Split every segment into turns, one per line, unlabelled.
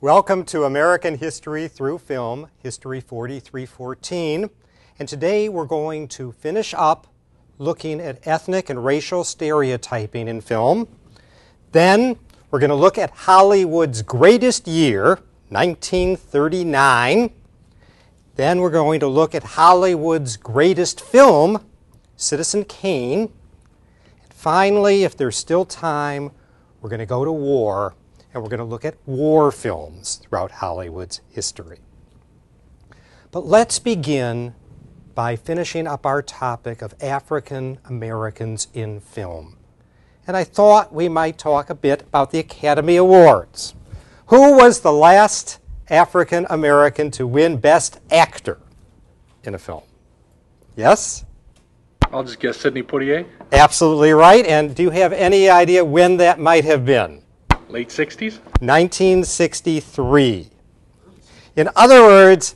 Welcome to American History Through Film, History 4314. And today we're going to finish up looking at ethnic and racial stereotyping in film. Then we're going to look at Hollywood's greatest year, 1939. Then we're going to look at Hollywood's greatest film, Citizen Kane. And finally, if there's still time, we're going to go to war, and we're going to look at war films throughout Hollywood's history. But let's begin by finishing up our topic of African Americans in film. And I thought we might talk a bit about the Academy Awards. Who was the last African American to win Best Actor in a film? Yes?
I'll just guess Sidney Poitier.
Absolutely right. And do you have any idea when that might have been?
Late 60s?
1963. In other words,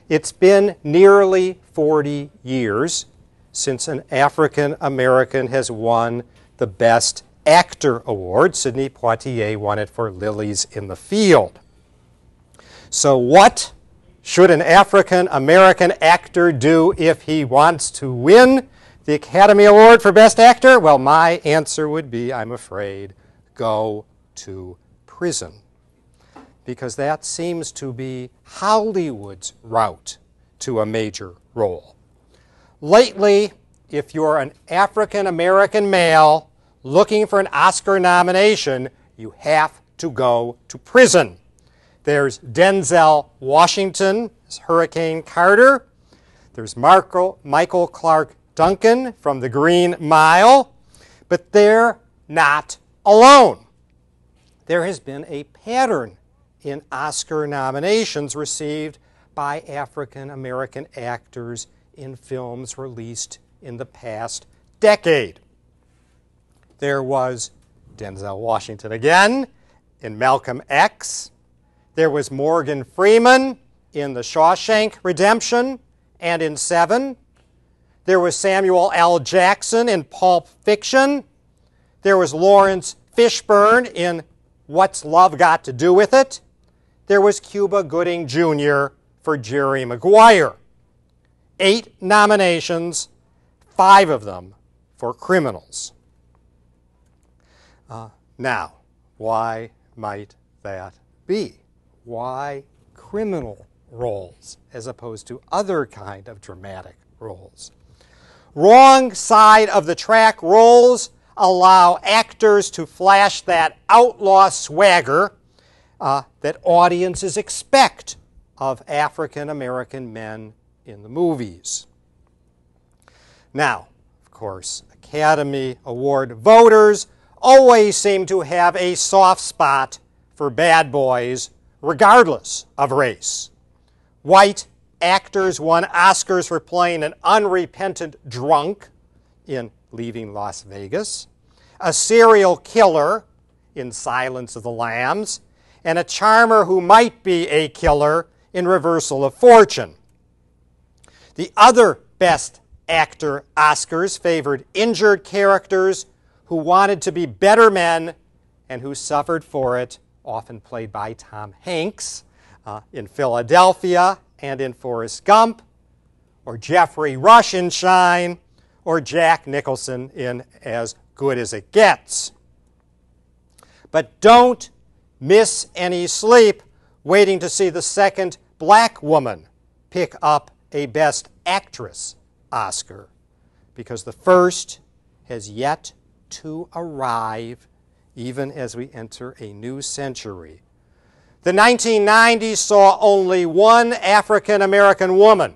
it's been nearly 40 years since an African American has won the Best Actor Award. Sidney Poitier won it for Lilies in the Field. So what should an African American actor do if he wants to win the Academy Award for Best Actor? Well, my answer would be, I'm afraid, go to prison, because that seems to be Hollywood's route to a major role. Lately, if you're an African American male looking for an Oscar nomination, you have to go to prison. There's Denzel Washington as Hurricane Carter. There's Michael Clark Duncan from The Green Mile. But they're not alone. There has been a pattern in Oscar nominations received by African American actors in films released in the past decade. There was Denzel Washington again in Malcolm X. There was Morgan Freeman in The Shawshank Redemption and in Seven. There was Samuel L. Jackson in Pulp Fiction. There was Lawrence Fishburne in What's Love Got to Do with It? There was Cuba Gooding Jr. for Jerry Maguire. 8 nominations, 5 of them for criminals. Now, why might that be? Why criminal roles as opposed to other kind of dramatic roles? Wrong side of the track roles allow actors to flash that outlaw swagger that audiences expect of African American men in the movies. Now, of course, Academy Award voters always seem to have a soft spot for bad boys regardless of race. White actors won Oscars for playing an unrepentant drunk in Leaving Las Vegas, a serial killer in Silence of the Lambs, and a charmer who might be a killer in Reversal of Fortune. The other Best Actor Oscars favored injured characters who wanted to be better men and who suffered for it, often played by Tom Hanks in Philadelphia and in Forrest Gump, or Jeffrey Rush in Shine, or Jack Nicholson in As Good as It Gets. But don't miss any sleep waiting to see the second black woman pick up a Best Actress Oscar, because the first has yet to arrive even as we enter a new century. The 1990s saw only one African American woman,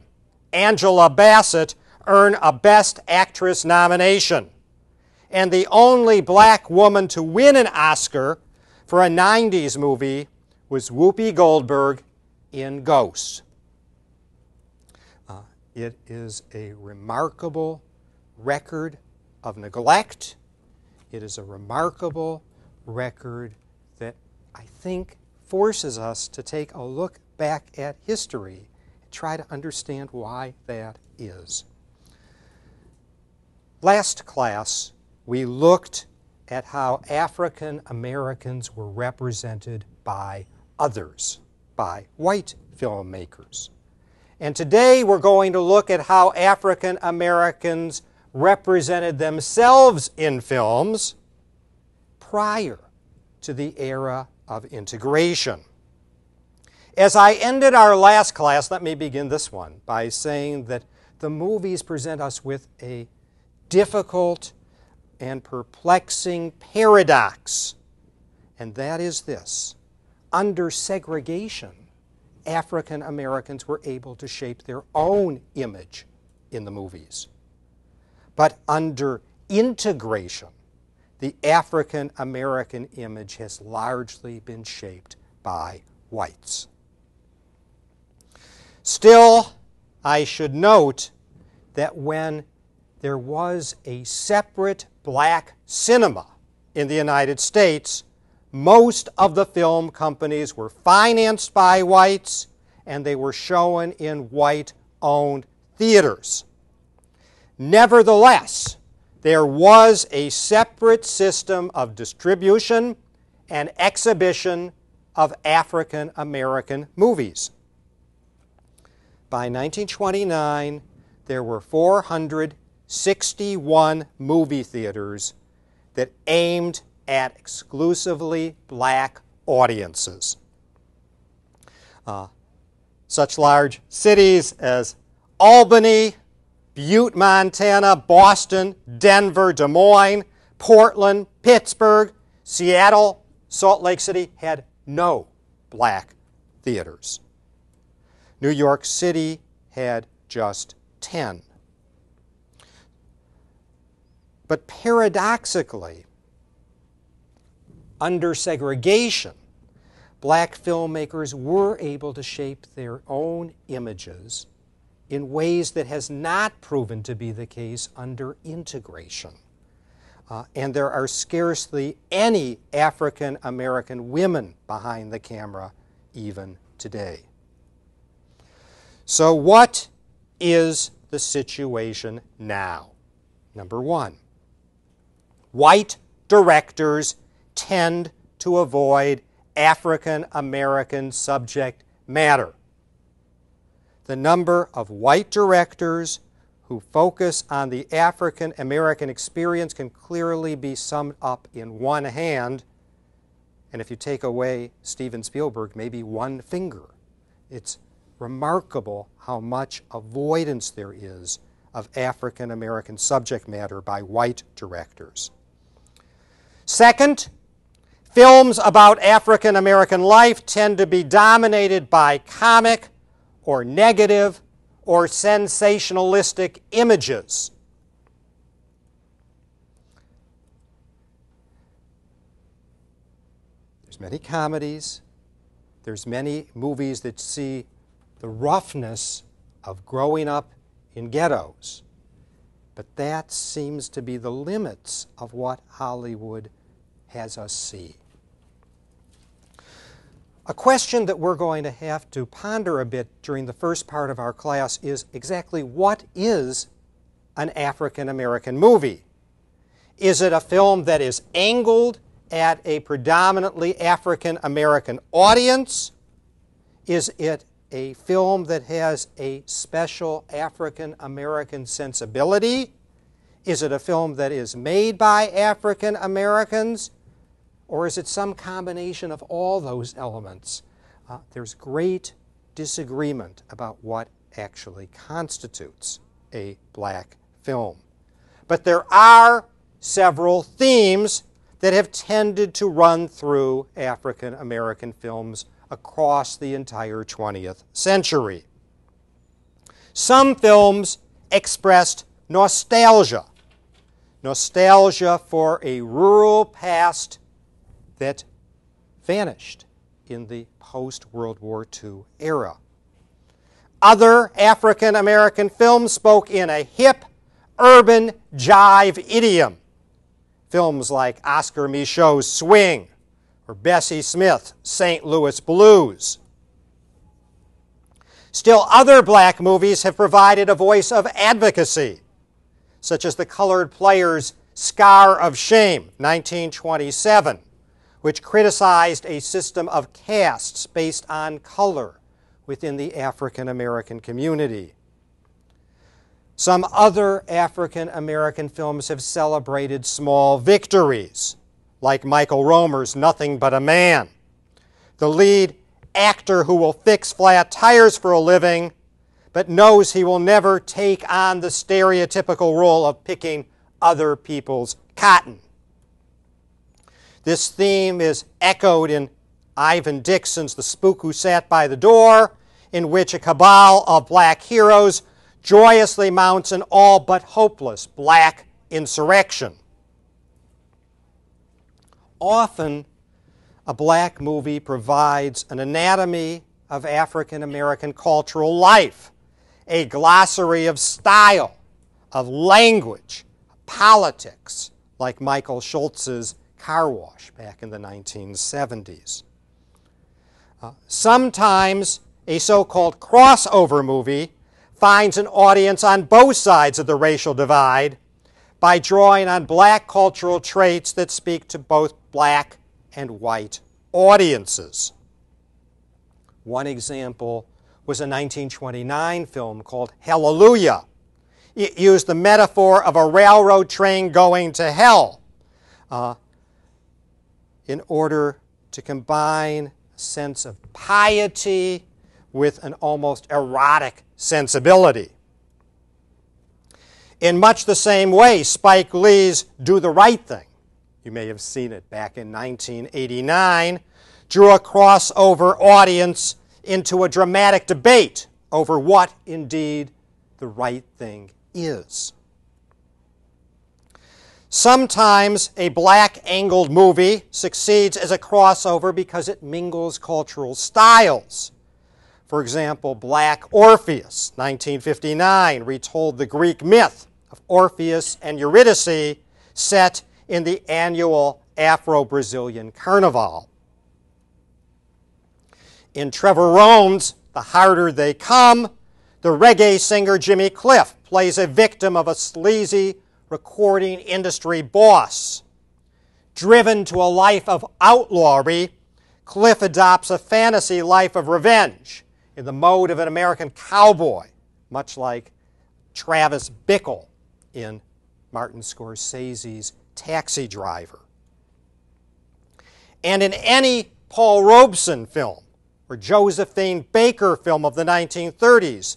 Angela Bassett, earn a Best Actress nomination. And the only black woman to win an Oscar for a 90s movie was Whoopi Goldberg in Ghost. It is a remarkable record of neglect. It is a remarkable record that I think forces us to take a look back at history and try to understand why that is. Last class, we looked at how African Americans were represented by others by white filmmakers. And today we're going to look at how African Americans represented themselves in films prior to the era of integration. As I ended our last class, let me begin this one by saying that the movies present us with a difficult and perplexing paradox, and that is this: under segregation, African Americans were able to shape their own image in the movies. But under integration, the African American image has largely been shaped by whites. Still, I should note that when there was a separate black cinema in the United States, most of the film companies were financed by whites, and they were shown in white-owned theaters. Nevertheless, there was a separate system of distribution and exhibition of African American movies. By 1929, there were 461 movie theaters that aimed at exclusively black audiences. Such large cities as Albany, Butte, Montana, Boston, Denver, Des Moines, Portland, Pittsburgh, Seattle, Salt Lake City had no black theaters. New York City had just 10. But paradoxically, under segregation, black filmmakers were able to shape their own images in ways that has not proven to be the case under integration. And there are scarcely any African American women behind the camera even today. So what is the situation now? Number one, white directors tend to avoid African American subject matter. The number of white directors who focus on the African American experience can clearly be summed up in one hand, and if you take away Steven Spielberg, maybe one finger. It's remarkable how much avoidance there is of African American subject matter by white directors. Second, films about African American life tend to be dominated by comic or negative or sensationalistic images. There's many comedies, there's many movies that see the roughness of growing up in ghettos. But that seems to be the limits of what Hollywood has us see. A question that we're going to have to ponder a bit during the first part of our class is exactly what is an African American movie? Is it a film that is angled at a predominantly African American audience? Is it a film that has a special African American sensibility? Is it a film that is made by African Americans? Or is it some combination of all those elements? There's great disagreement about what actually constitutes a black film. But there are several themes that have tended to run through African American films across the entire 20th century. Some films expressed nostalgia for a rural past that vanished in the post-World War II era. Other African American films spoke in a hip, urban jive idiom. Films like Oscar Michaud's Swing or Bessie Smith's St. Louis Blues. Still, other black movies have provided a voice of advocacy, such as The Colored Player's Scar of Shame, 1927, which criticized a system of castes based on color within the African American community. Some other African American films have celebrated small victories, like Michael Romer's Nothing But a Man. The lead actor who will fix flat tires for a living, but knows he will never take on the stereotypical role of picking other people's cotton. This theme is echoed in Ivan Dixon's The Spook Who Sat by the Door, in which a cabal of black heroes joyously mounts an all but hopeless black insurrection. Often, a black movie provides an anatomy of African American cultural life, a glossary of style, of language, politics, like Michael Schultz's Car Wash back in the 1970s. Sometimes a so-called crossover movie finds an audience on both sides of the racial divide by drawing on black cultural traits that speak to both black and white audiences. One example was a 1929 film called Hallelujah. It used the metaphor of a railroad train going to hell in order to combine a sense of piety with an almost erotic sensibility. In much the same way, Spike Lee's Do the Right Thing, you may have seen it back in 1989, drew a crossover audience into a dramatic debate over what indeed the right thing is. Sometimes a black-angled movie succeeds as a crossover because it mingles cultural styles. For example, Black Orpheus, 1959, retold the Greek myth of Orpheus and Eurydice set in the annual Afro-Brazilian Carnival. In Trevor Rome's The Harder They Come, the reggae singer Jimmy Cliff plays a victim of a sleazy recording industry boss. Driven to a life of outlawry, Cliff adopts a fantasy life of revenge in the mode of an American cowboy, much like Travis Bickle in Martin Scorsese's Taxi Driver. And in any Paul Robeson film or Josephine Baker film of the 1930s,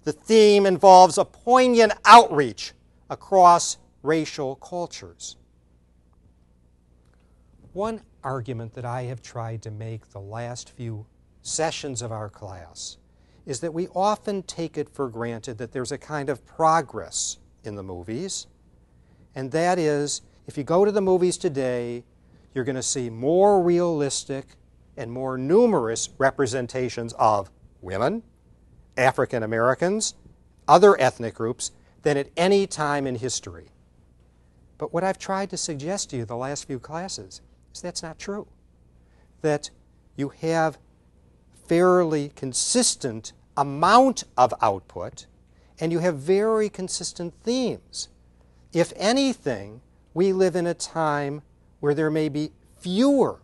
the theme involves a poignant outreach across racial cultures. One argument that I have tried to make the last few sessions of our class is that we often take it for granted that there's a kind of progress in the movies, and that is, if you go to the movies today, you're going to see more realistic and more numerous representations of women, African Americans, other ethnic groups than at any time in history. But what I've tried to suggest to you the last few classes is that's not true. That you have fairly consistent amount of output and you have very consistent themes. If anything, we live in a time where there may be fewer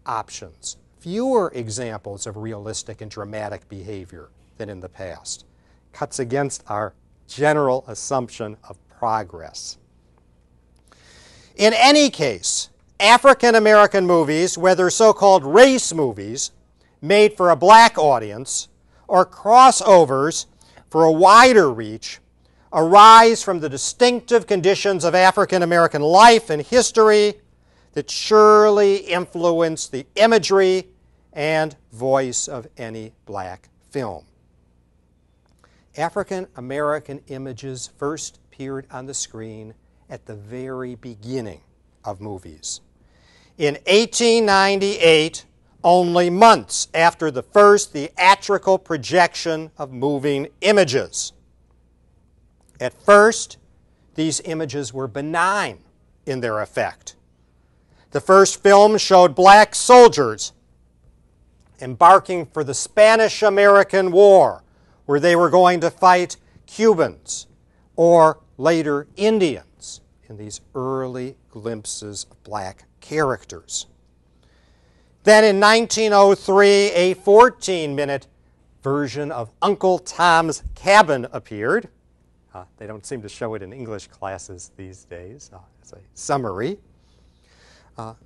options, fewer examples of realistic and dramatic behavior than in the past. Cuts against our general assumption of progress. In any case, African American movies, whether so-called race movies made for a black audience or crossovers for a wider reach, arise from the distinctive conditions of African American life and history that surely influence the imagery and voice of any black film. African American images first appeared on the screen at the very beginning of movies. In 1898, only months after the first theatrical projection of moving images. At first, these images were benign in their effect. The first film showed black soldiers embarking for the Spanish-American War, where they were going to fight Cubans or later Indians in these early glimpses of black characters. Then in 1903, a 14-minute version of Uncle Tom's Cabin appeared. They don't seem to show it in English classes these days as a summary.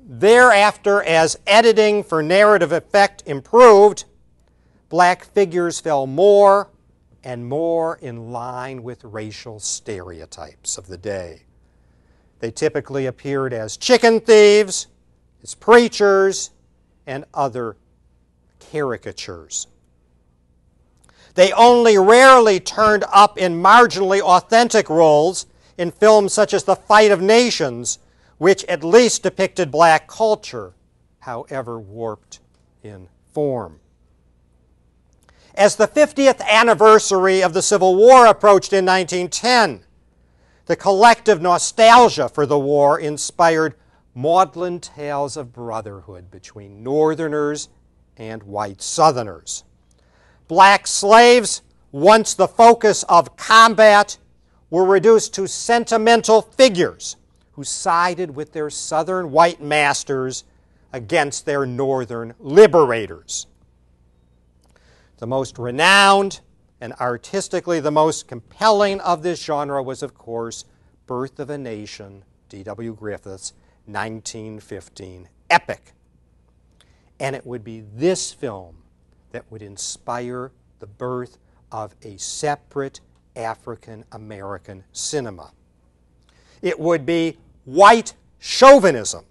Thereafter, as editing for narrative effect improved, black figures fell more and more in line with racial stereotypes of the day. They typically appeared as chicken thieves, as preachers, and other caricatures. They only rarely turned up in marginally authentic roles in films such as The Fight of Nations, which at least depicted black culture, however warped in form. As the 50th anniversary of the Civil War approached in 1910, the collective nostalgia for the war inspired maudlin tales of brotherhood between Northerners and white Southerners. Black slaves, once the focus of combat, were reduced to sentimental figures who sided with their Southern white masters against their Northern liberators. The most renowned and artistically the most compelling of this genre was, of course, Birth of a Nation, D.W. Griffith's 1915 epic. And it would be this film that would inspire the birth of a separate African-American cinema. It would be white chauvinism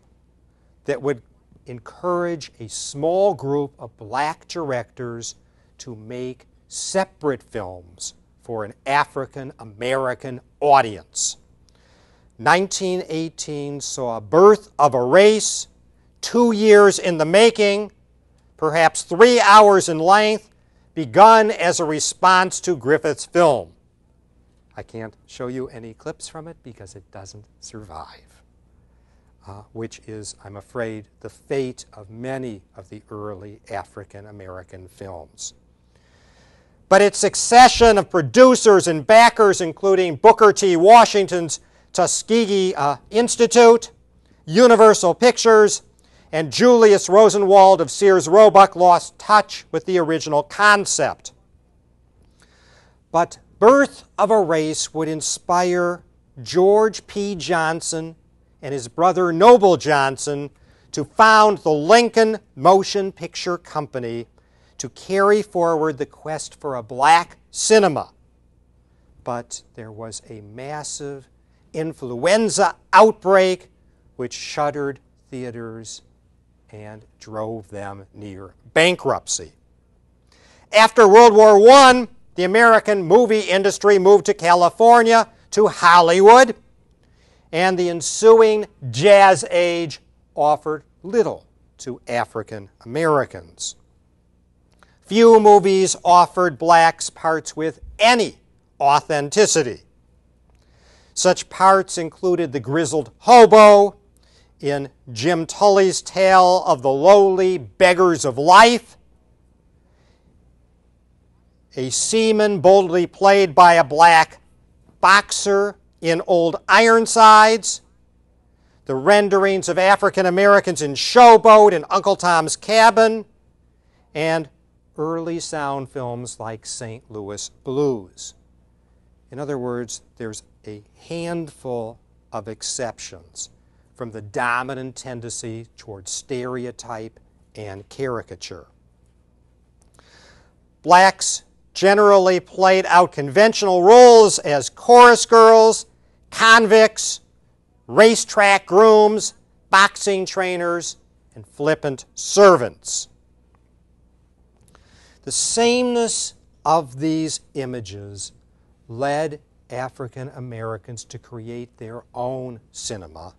that would encourage a small group of black directors to make separate films for an African-American audience. 1918 saw Birth of a Race, 2 years in the making, perhaps 3 hours in length, begun as a response to Griffith's film. I can't show you any clips from it because it doesn't survive, which is, I'm afraid, the fate of many of the early African-American films. But its succession of producers and backers, including Booker T. Washington's Tuskegee Institute, Universal Pictures, and Julius Rosenwald of Sears Roebuck, lost touch with the original concept. But Birth of a Race would inspire George P. Johnson and his brother Noble Johnson to found the Lincoln Motion Picture Company to carry forward the quest for a black cinema. But there was a massive influenza outbreak which shuttered theaters and drove them near bankruptcy. After World War I, the American movie industry moved to California, to Hollywood, and the ensuing Jazz Age offered little to African Americans. Few movies offered blacks parts with any authenticity. Such parts included the grizzled hobo in Jim Tully's tale of the lowly beggars of life, a seaman boldly played by a black boxer in Old Ironsides, the renderings of African Americans in Showboat and Uncle Tom's Cabin, and early sound films like St. Louis Blues. In other words, there's a handful of exceptions from the dominant tendency towards stereotype and caricature. Blacks generally played out conventional roles as chorus girls, convicts, racetrack grooms, boxing trainers, and flippant servants. The sameness of these images led African Americans to create their own cinema,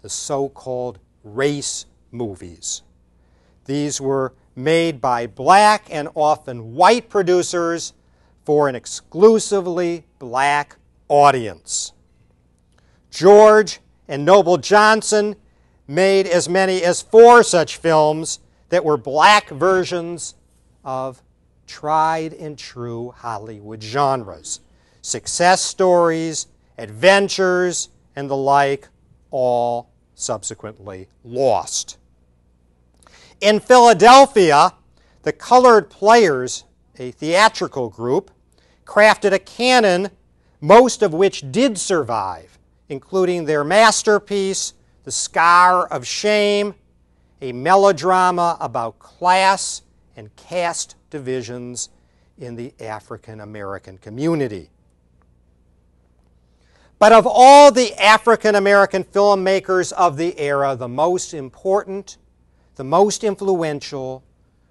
the so-called race movies. These were made by black and often white producers for an exclusively black audience. George and Noble Johnson made as many as 4 such films that were black versions of tried and true Hollywood genres. Success stories, adventures, and the like, all subsequently lost. In Philadelphia, the Colored Players, a theatrical group, crafted a canon, most of which did survive, including their masterpiece, The Scar of Shame, a melodrama about class and caste divisions in the African American community. But of all the African American filmmakers of the era, the most important, the most influential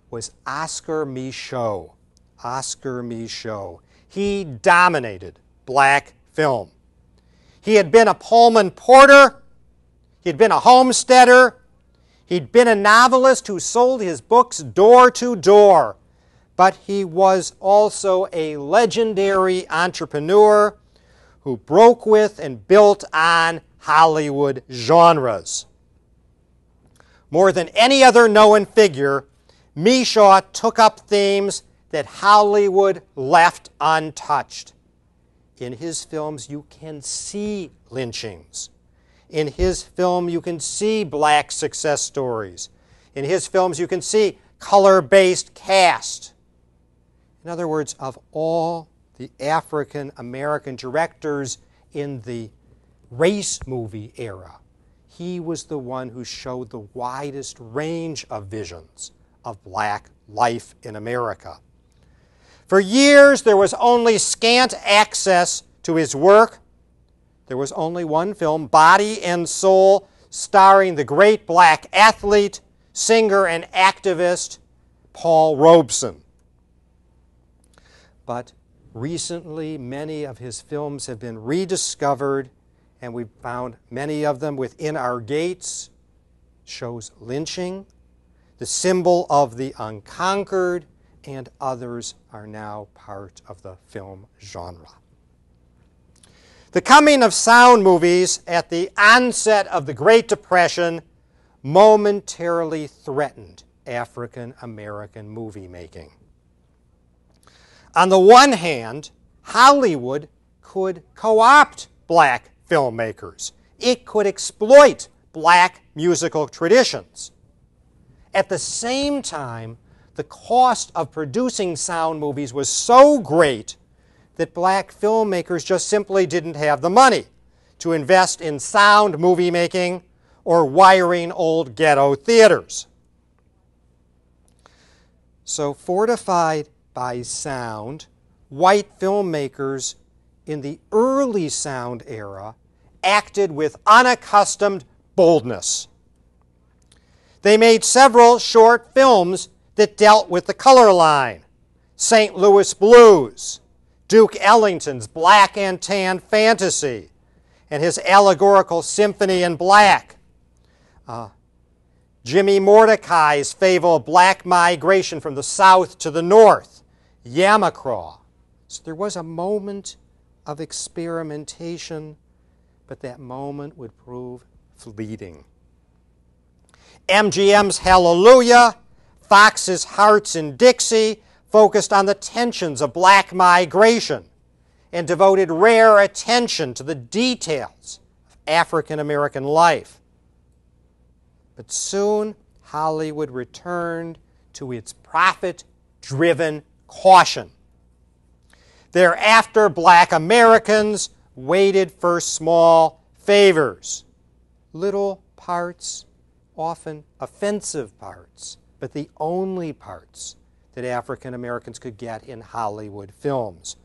was Oscar Micheaux. Oscar Micheaux. He dominated black film. He had been a Pullman porter. He had been a homesteader. He'd been a novelist who sold his books door to door. But he was also a legendary entrepreneur who broke with and built on Hollywood genres. More than any other known figure, Micheaux took up themes that Hollywood left untouched. In his films, you can see lynchings. In his film, you can see black success stories. In his films, you can see color-based cast. In other words, of all the African American directors in the race movie era, he was the one who showed the widest range of visions of black life in America. For years, there was only scant access to his work. There was only one film, Body and Soul, starring the great black athlete, singer, and activist Paul Robeson. But recently, many of his films have been rediscovered, and we've found many of them within our gates. Shows lynching, the symbol of the unconquered, and others are now part of the film genre. The coming of sound movies at the onset of the Great Depression momentarily threatened African American movie making. On the one hand, Hollywood could co-opt black filmmakers. It could exploit black musical traditions. At the same time, the cost of producing sound movies was so great that black filmmakers just simply didn't have the money to invest in sound movie making or wiring old ghetto theaters. So, fortified by sound, white filmmakers in the early sound era acted with unaccustomed boldness. They made several short films that dealt with the color line: St. Louis Blues, Duke Ellington's Black and Tan Fantasy, and his allegorical Symphony in Black, Jimmy Mordecai's fable Black Migration from the South to the North, Yamacraw. So there was a moment of experimentation, but that moment would prove fleeting. MGM's Hallelujah, Fox's Hearts in Dixie focused on the tensions of black migration and devoted rare attention to the details of African American life. But soon, Hollywood returned to its profit-driven caution. Thereafter, black Americans waited for small favors, little parts, often offensive parts, but the only parts that African Americans could get in Hollywood films,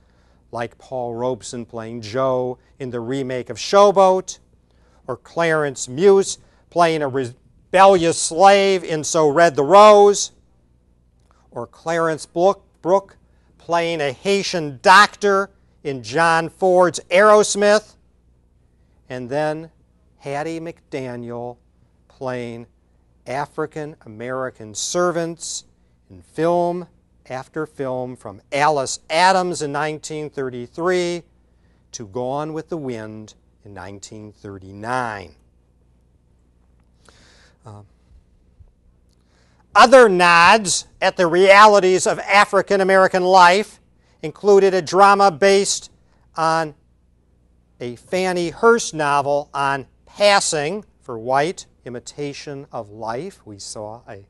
like Paul Robeson playing Joe in the remake of Showboat, or Clarence Muse playing a rebellious slave in So Red the Rose, or Clarence Brooke playing a Haitian doctor in John Ford's Aerosmith, and then Hattie McDaniel playing African American servants in film after film, from Alice Adams in 1933 to Gone with the Wind in 1939. Other nods at the realities of African American life included a drama based on a Fannie Hurst novel on passing for white, Imitation of Life. We saw a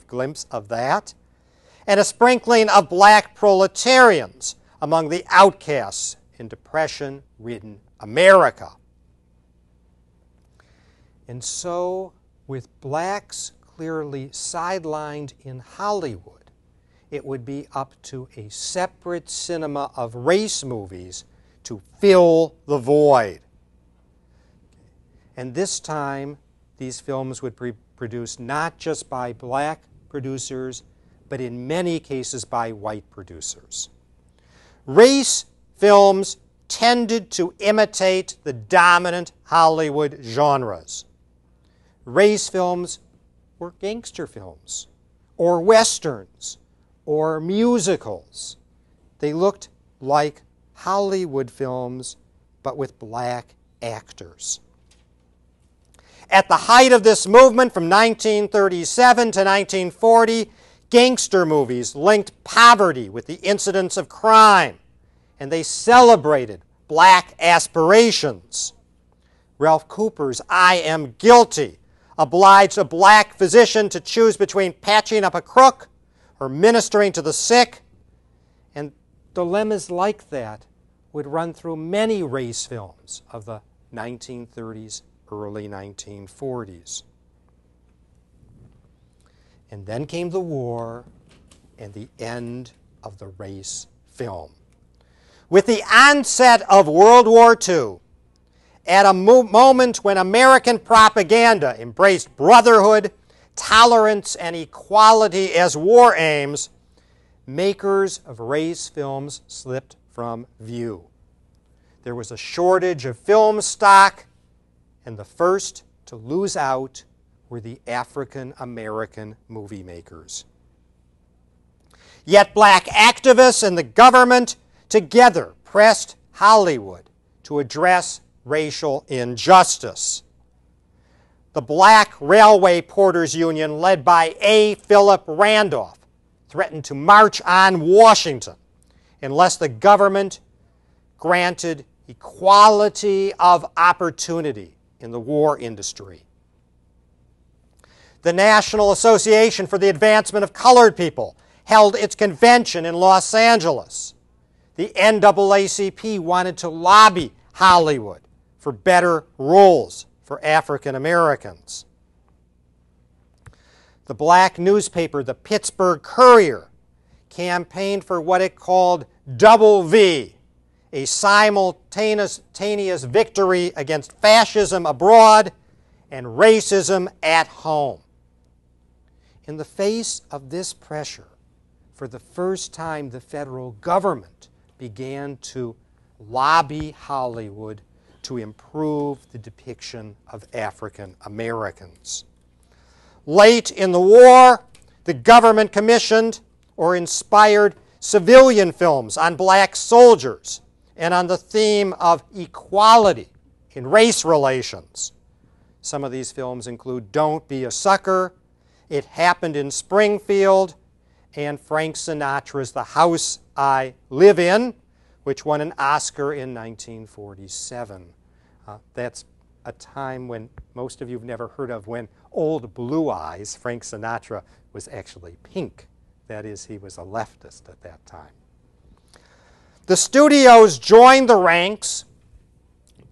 glimpse of that, and a sprinkling of black proletarians among the outcasts in depression-ridden America. And so, with blacks clearly sidelined in Hollywood, it would be up to a separate cinema of race movies to fill the void. And this time, these films would be produced not just by black producers, but in many cases by white producers. Race films tended to imitate the dominant Hollywood genres. Race films were gangster films, or westerns, or musicals. They looked like Hollywood films, but with black actors. At the height of this movement from 1937 to 1940, gangster movies linked poverty with the incidence of crime, and they celebrated black aspirations. Ralph Cooper's I Am Guilty obliged a black physician to choose between patching up a crook or ministering to the sick, and dilemmas like that would run through many race films of the 1930s, early 1940s. And then came the war and the end of the race film. With the onset of World War II, at a moment when American propaganda embraced brotherhood, tolerance, and equality as war aims, makers of race films slipped from view. There was a shortage of film stock, and the first to lose out were the African American movie makers. Yet black activists and the government together pressed Hollywood to address racial injustice. The Black Railway Porters Union, led by A. Philip Randolph, threatened to march on Washington unless the government granted equality of opportunity in the war industry. The National Association for the Advancement of Colored People held its convention in Los Angeles. The NAACP wanted to lobby Hollywood for better roles for African Americans. The black newspaper, the Pittsburgh Courier, campaigned for what it called Double V, a simultaneous victory against fascism abroad and racism at home. In the face of this pressure, for the first time, the federal government began to lobby Hollywood to improve the depiction of African Americans. Late in the war, the government commissioned or inspired civilian films on black soldiers and on the theme of equality in race relations. Some of these films include Don't Be a Sucker, It Happened in Springfield, and Frank Sinatra's The House I Live In, which won an Oscar in 1947. That's a time when most of you have never heard of, when Old Blue Eyes, Frank Sinatra, was actually pink. That is, he was a leftist at that time. The studios joined the ranks,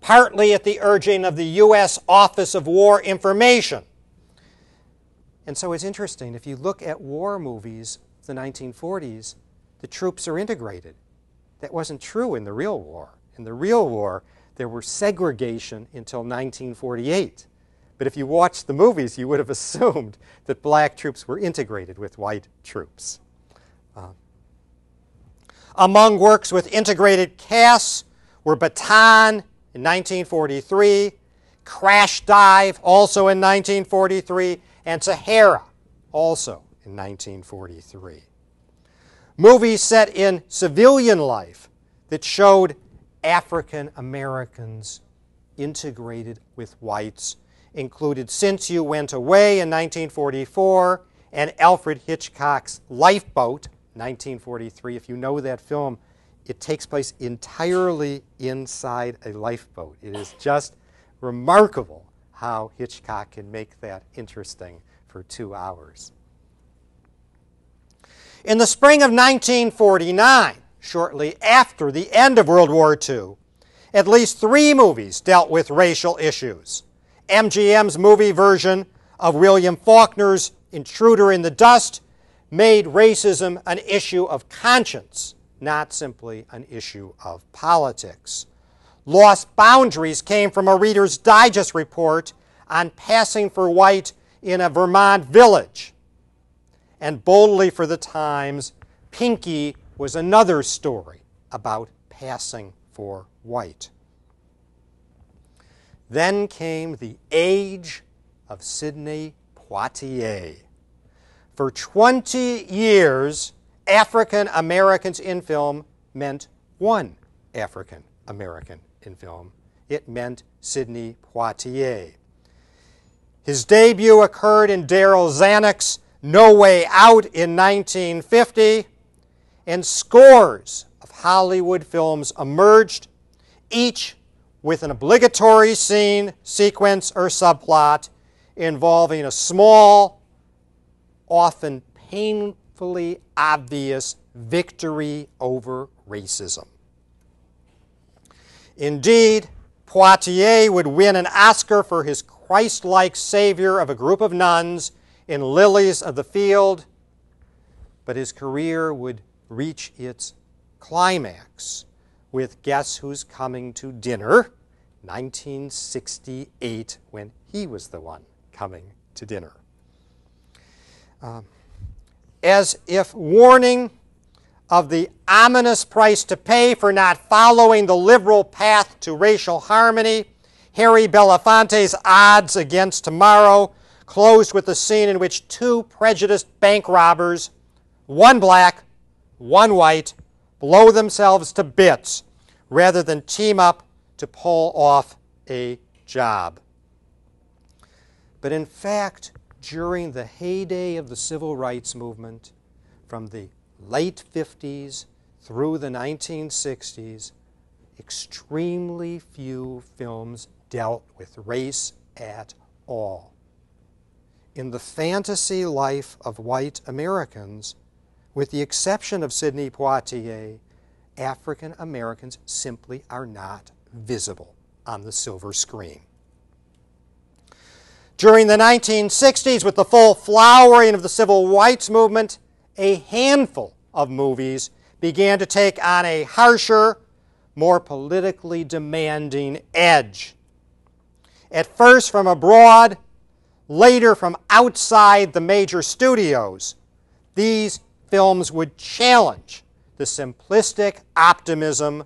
partly at the urging of the U.S. Office of War Information. And so it's interesting, if you look at war movies of the 1940s, the troops are integrated. That wasn't true in the real war. In the real war, there were segregation until 1948. But if you watched the movies, you would have assumed that black troops were integrated with white troops. Among works with integrated casts were Baton in 1943, Crash Dive, also in 1943, and Sahara, also in 1943. Movies set in civilian life that showed African Americans integrated with whites included Since You Went Away in 1944 and Alfred Hitchcock's Lifeboat, 1943. If you know that film, it takes place entirely inside a lifeboat. It is just remarkable how Hitchcock can make that interesting for 2 hours. In the spring of 1949, shortly after the end of World War II, at least 3 movies dealt with racial issues. MGM's movie version of William Faulkner's Intruder in the Dust made racism an issue of conscience, not simply an issue of politics. Lost Boundaries came from a Reader's Digest report on passing for white in a Vermont village. And boldly for the Times, Pinky was another story about passing for white. Then came the age of Sidney Poitier. For 20 years, African Americans in film meant one African American in film. It meant Sidney Poitier. His debut occurred in Darryl Zanuck's No Way Out in 1950, and scores of Hollywood films emerged, each with an obligatory scene, sequence, or subplot involving a small, often painfully obvious victory over racism. Indeed, Poitier would win an Oscar for his Christ-like savior of a group of nuns in Lilies of the Field, but his career would reach its climax with Guess Who's Coming to Dinner, 1968, when he was the one coming to dinner. As if warning of the ominous price to pay for not following the liberal path to racial harmony, Harry Belafonte's Odds Against Tomorrow closed with a scene in which 2 prejudiced bank robbers, one black, one white, blow themselves to bits rather than team up to pull off a job. But in fact, during the heyday of the civil rights movement, from the late 50s through the 1960s, extremely few films dealt with race at all. In the fantasy life of white Americans, with the exception of Sidney Poitier, African Americans simply are not visible on the silver screen. During the 1960s, with the full flowering of the civil rights movement, a handful of movies began to take on a harsher, more politically demanding edge. At first from abroad, later from outside the major studios, these films would challenge the simplistic optimism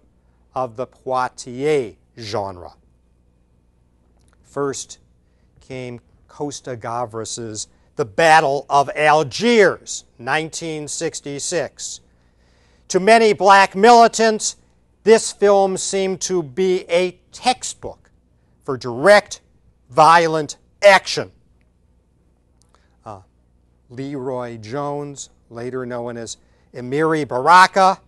of the Poitier genre. First came Costa Gavras's The Battle of Algiers, 1966. To many black militants, this film seemed to be a textbook for direct, violent action. Leroy Jones, later known as Amiri Baraka,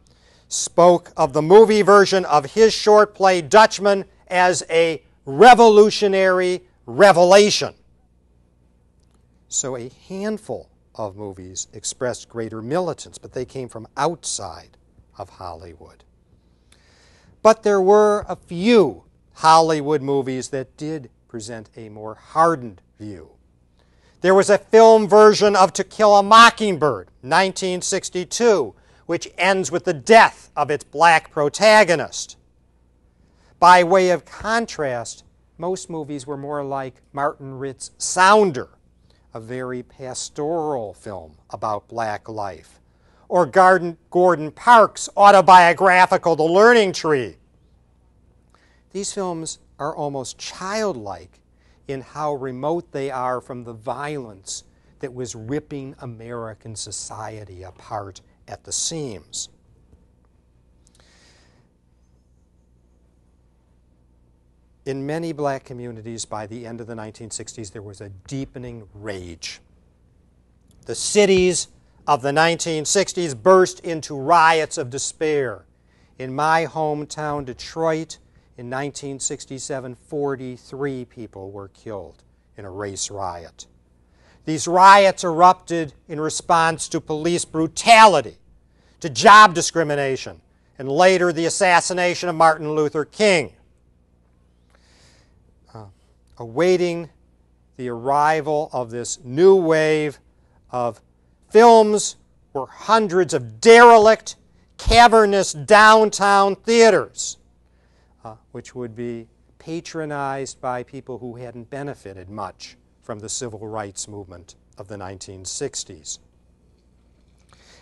spoke of the movie version of his short play Dutchman as a revolutionary revelation. So a handful of movies expressed greater militance, but they came from outside of Hollywood. But there were a few Hollywood movies that did present a more hardened view. There was a film version of To Kill a Mockingbird, 1962, which ends with the death of its black protagonist. By way of contrast, most movies were more like Martin Ritt's Sounder, a very pastoral film about black life, or Gordon Parks' autobiographical The Learning Tree. These films are almost childlike in how remote they are from the violence that was ripping American society apart at the seams. In many black communities, by the end of the 1960s, there was a deepening rage. The cities of the 1960s burst into riots of despair. In my hometown, Detroit, in 1967, 43 people were killed in a race riot. These riots erupted in response to police brutality, to job discrimination, and later the assassination of Martin Luther King. Awaiting the arrival of this new wave of films were hundreds of derelict, cavernous downtown theaters, which would be patronized by people who hadn't benefited much from the civil rights movement of the 1960s.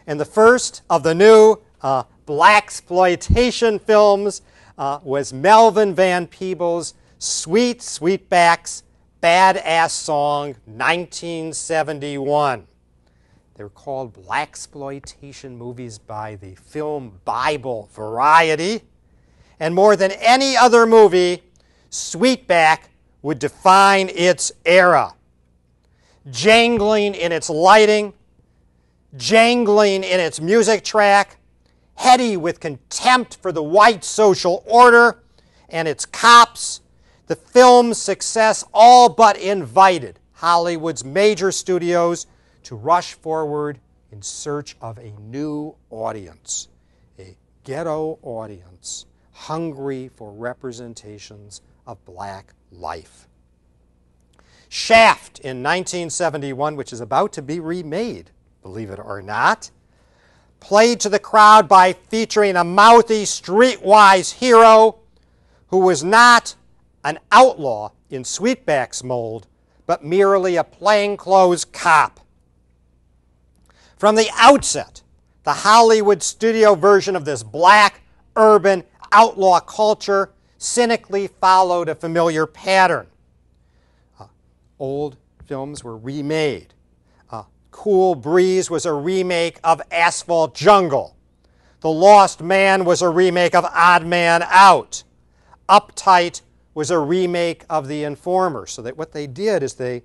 And the first of the new Blaxploitation films was Melvin Van Peebles' Sweet Sweetback's Badass Song, 1971. They were called Blaxploitation movies by the Film Bible Variety. And more than any other movie, Sweetback would define its era. Jangling in its lighting, jangling in its music track, heady with contempt for the white social order and its cops, the film's success all but invited Hollywood's major studios to rush forward in search of a new audience, a ghetto audience hungry for representations of black life. Shaft in 1971, which is about to be remade, believe it or not, played to the crowd by featuring a mouthy, streetwise hero who was not an outlaw in Sweetback's mold, but merely a plainclothes cop. From the outset, the Hollywood studio version of this black, urban, outlaw culture cynically followed a familiar pattern. Old films were remade. Cool Breeze was a remake of Asphalt Jungle. The Lost Man was a remake of Odd Man Out. Uptight was a remake of The Informer. So that what they did is it's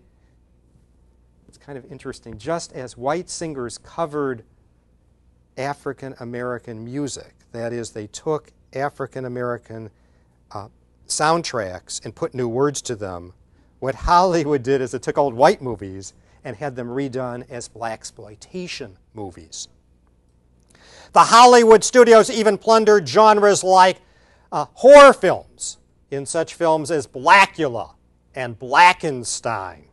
kind of interesting, just as white singers covered African American music, that is, they took African American soundtracks and put new words to them, what Hollywood did is it took old white movies and had them redone as blaxploitation movies. The Hollywood studios even plundered genres like horror films in such films as Blackula and Blackenstein.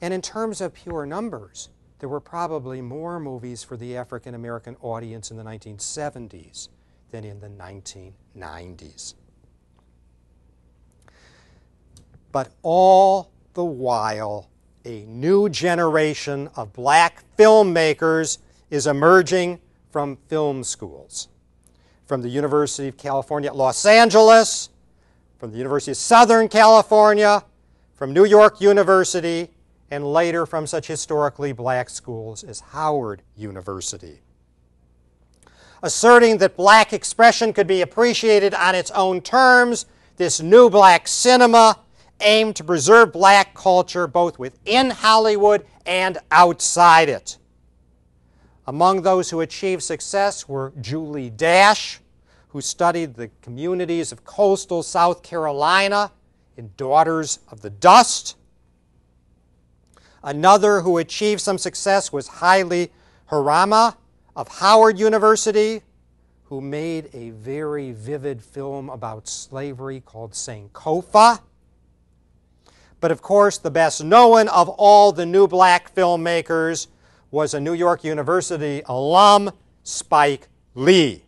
And in terms of pure numbers, there were probably more movies for the African American audience in the 1970s than in the 1990s. But all the while, a new generation of black filmmakers is emerging from film schools. From the University of California at Los Angeles, from the University of Southern California, from New York University, and later from such historically black schools as Howard University. Asserting that black expression could be appreciated on its own terms, this new black cinema aimed to preserve black culture both within Hollywood and outside it. Among those who achieved success were Julie Dash, who studied the communities of coastal South Carolina in Daughters of the Dust. Another who achieved some success was Haile Harama of Howard University, who made a very vivid film about slavery called Sankofa. But of course, the best known of all the new black filmmakers was a New York University alum, Spike Lee.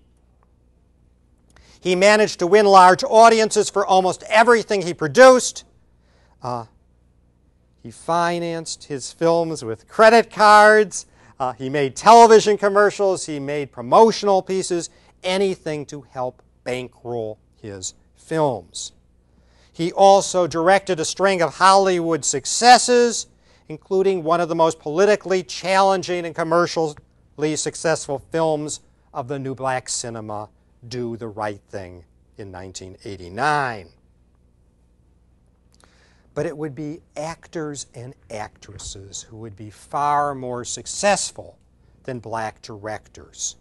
He managed to win large audiences for almost everything he produced. He financed his films with credit cards. He made television commercials. He made promotional pieces, anything to help bankroll his films. He also directed a string of Hollywood successes, including one of the most politically challenging and commercially successful films of the new black cinema, Do the Right Thing, in 1989. But it would be actors and actresses who would be far more successful than black directors.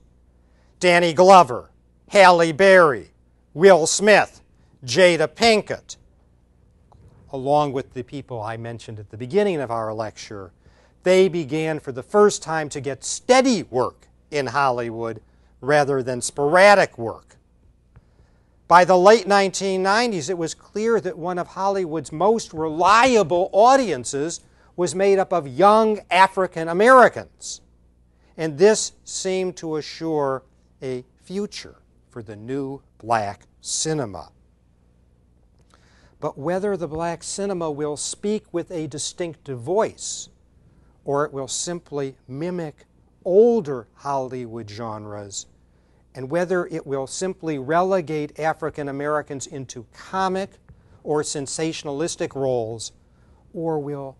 Danny Glover, Halle Berry, Will Smith, Jada Pinkett, along with the people I mentioned at the beginning of our lecture, they began for the first time to get steady work in Hollywood rather than sporadic work. By the late 1990s, it was clear that one of Hollywood's most reliable audiences was made up of young African Americans, and this seemed to assure a future for the new black cinema. But whether the black cinema will speak with a distinctive voice, or it will simply mimic older Hollywood genres, and whether it will simply relegate African Americans into comic or sensationalistic roles, or will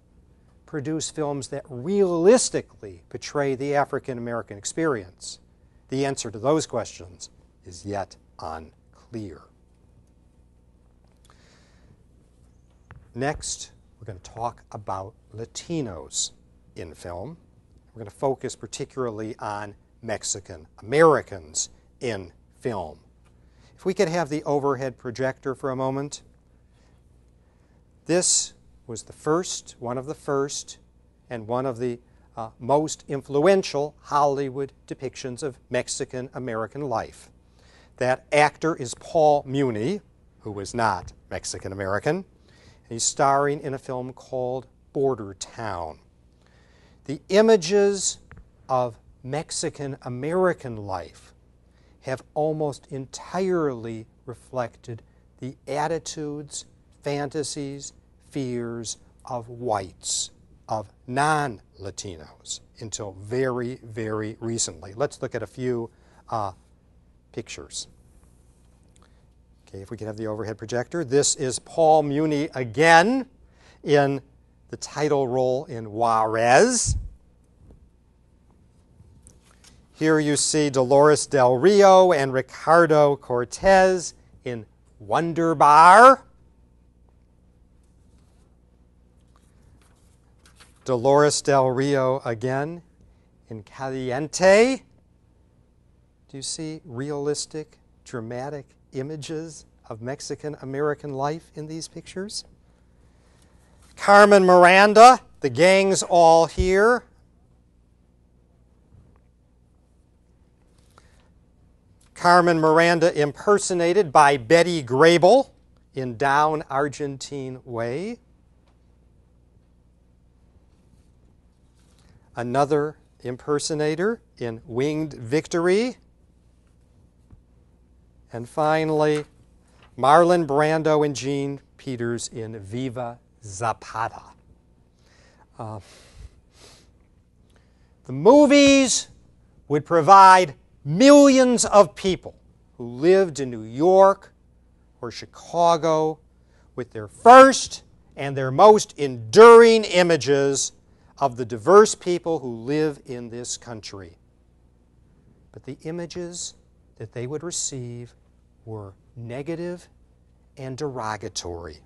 produce films that realistically portray the African American experience, the answer to those questions is yet unclear. Next, we're going to talk about Latinos in film. We're going to focus particularly on Mexican Americans in film. If we could have the overhead projector for a moment. This was one of the first, and one of the most influential Hollywood depictions of Mexican American life. That actor is Paul Muni, who was not Mexican American. He's starring in a film called Border Town. The images of Mexican American life have almost entirely reflected the attitudes, fantasies, fears of whites, of non-Latinos, until very, very recently. Let's look at a few pictures. Okay, if we could have the overhead projector. This is Paul Muni again in the title role in Juarez. Here you see Dolores Del Rio and Ricardo Cortez in Wonderbar. Dolores Del Rio again in Caliente. Do you see realistic, dramatic images of Mexican American life in these pictures? Carmen Miranda, The Gang's All Here. Carmen Miranda impersonated by Betty Grable in Down Argentine Way. Another impersonator in Winged Victory. And finally, Marlon Brando and Jean Peters in Viva Zapata. The movies would provide millions of people who lived in New York or Chicago with their first and their most enduring images of the diverse people who live in this country. But the images that they would receive were negative and derogatory.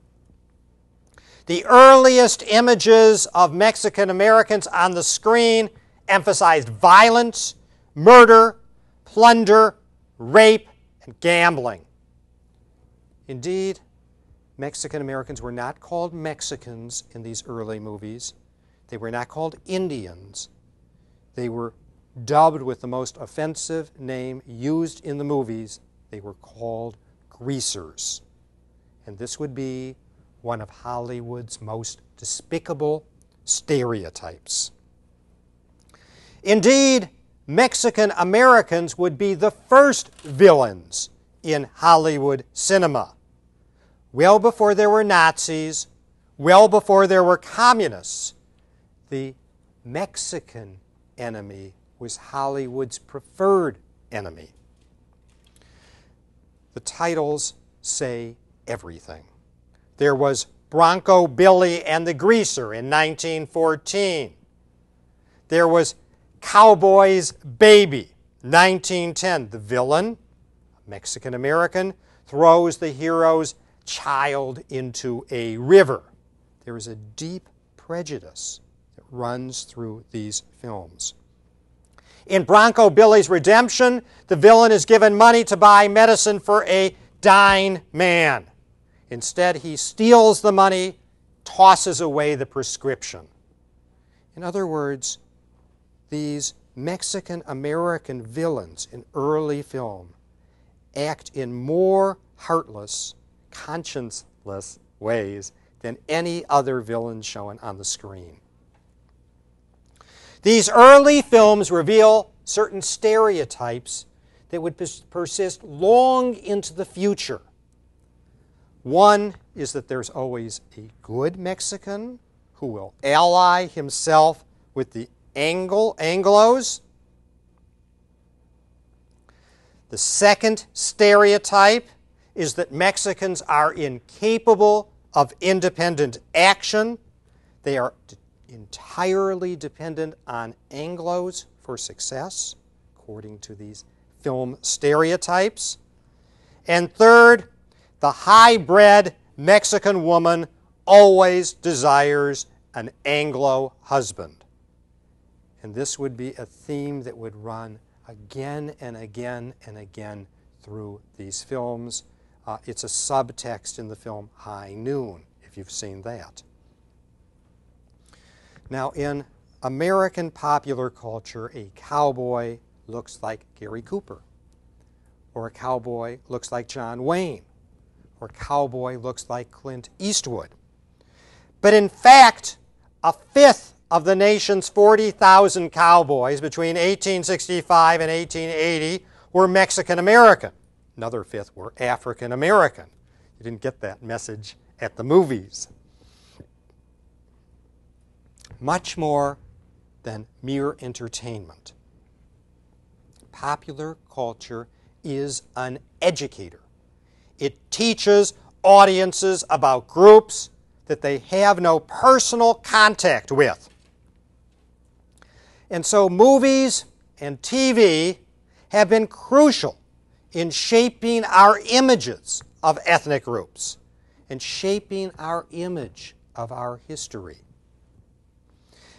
The earliest images of Mexican Americans on the screen emphasized violence, murder, plunder, rape, and gambling. Indeed, Mexican Americans were not called Mexicans in these early movies. They were not called Indians. They were dubbed with the most offensive name used in the movies. They were called greasers. And this would be one of Hollywood's most despicable stereotypes. Indeed, Mexican Americans would be the first villains in Hollywood cinema. Well before there were Nazis, well before there were communists, the Mexican enemy was Hollywood's preferred enemy. The titles say everything. There was Bronco Billy and the Greaser in 1914. There was Cowboy's Baby, 1910. The villain, a Mexican American, throws the hero's child into a river. There is a deep prejudice that runs through these films. In Bronco Billy's Redemption, the villain is given money to buy medicine for a dying man. Instead, he steals the money, tosses away the prescription. In other words, these Mexican-American villains in early film act in more heartless, conscienceless ways than any other villain shown on the screen. These early films reveal certain stereotypes that would persist long into the future. One is that there's always a good Mexican who will ally himself with the Anglos. The second stereotype is that Mexicans are incapable of independent action. They are entirely dependent on Anglos for success, according to these film stereotypes. And third, the high-bred Mexican woman always desires an Anglo husband. And this would be a theme that would run again and again and again through these films. It's a subtext in the film High Noon, if you've seen that. Now, in American popular culture, a cowboy looks like Gary Cooper, or a cowboy looks like John Wayne, or a cowboy looks like Clint Eastwood. But in fact, a fifth of the nation's 40,000 cowboys between 1865 and 1880 were Mexican-American. Another fifth were African-American. You didn't get that message at the movies. Much more than mere entertainment. Popular culture is an educator. It teaches audiences about groups that they have no personal contact with. And so movies and TV have been crucial in shaping our images of ethnic groups and shaping our image of our history.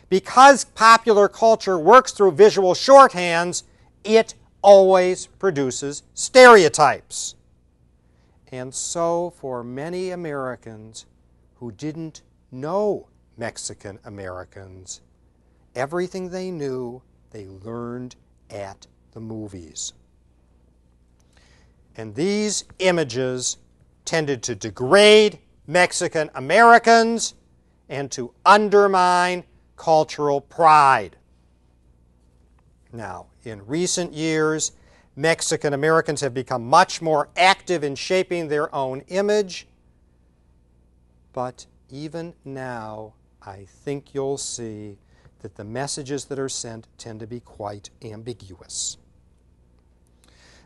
Because popular culture works through visual shorthands, it always produces stereotypes. And so for many Americans who didn't know Mexican Americans, everything they knew, they learned at the movies. And these images tended to degrade Mexican Americans and to undermine cultural pride. Now, in recent years, Mexican Americans have become much more active in shaping their own image, but even now, I think you'll see that the messages that are sent tend to be quite ambiguous.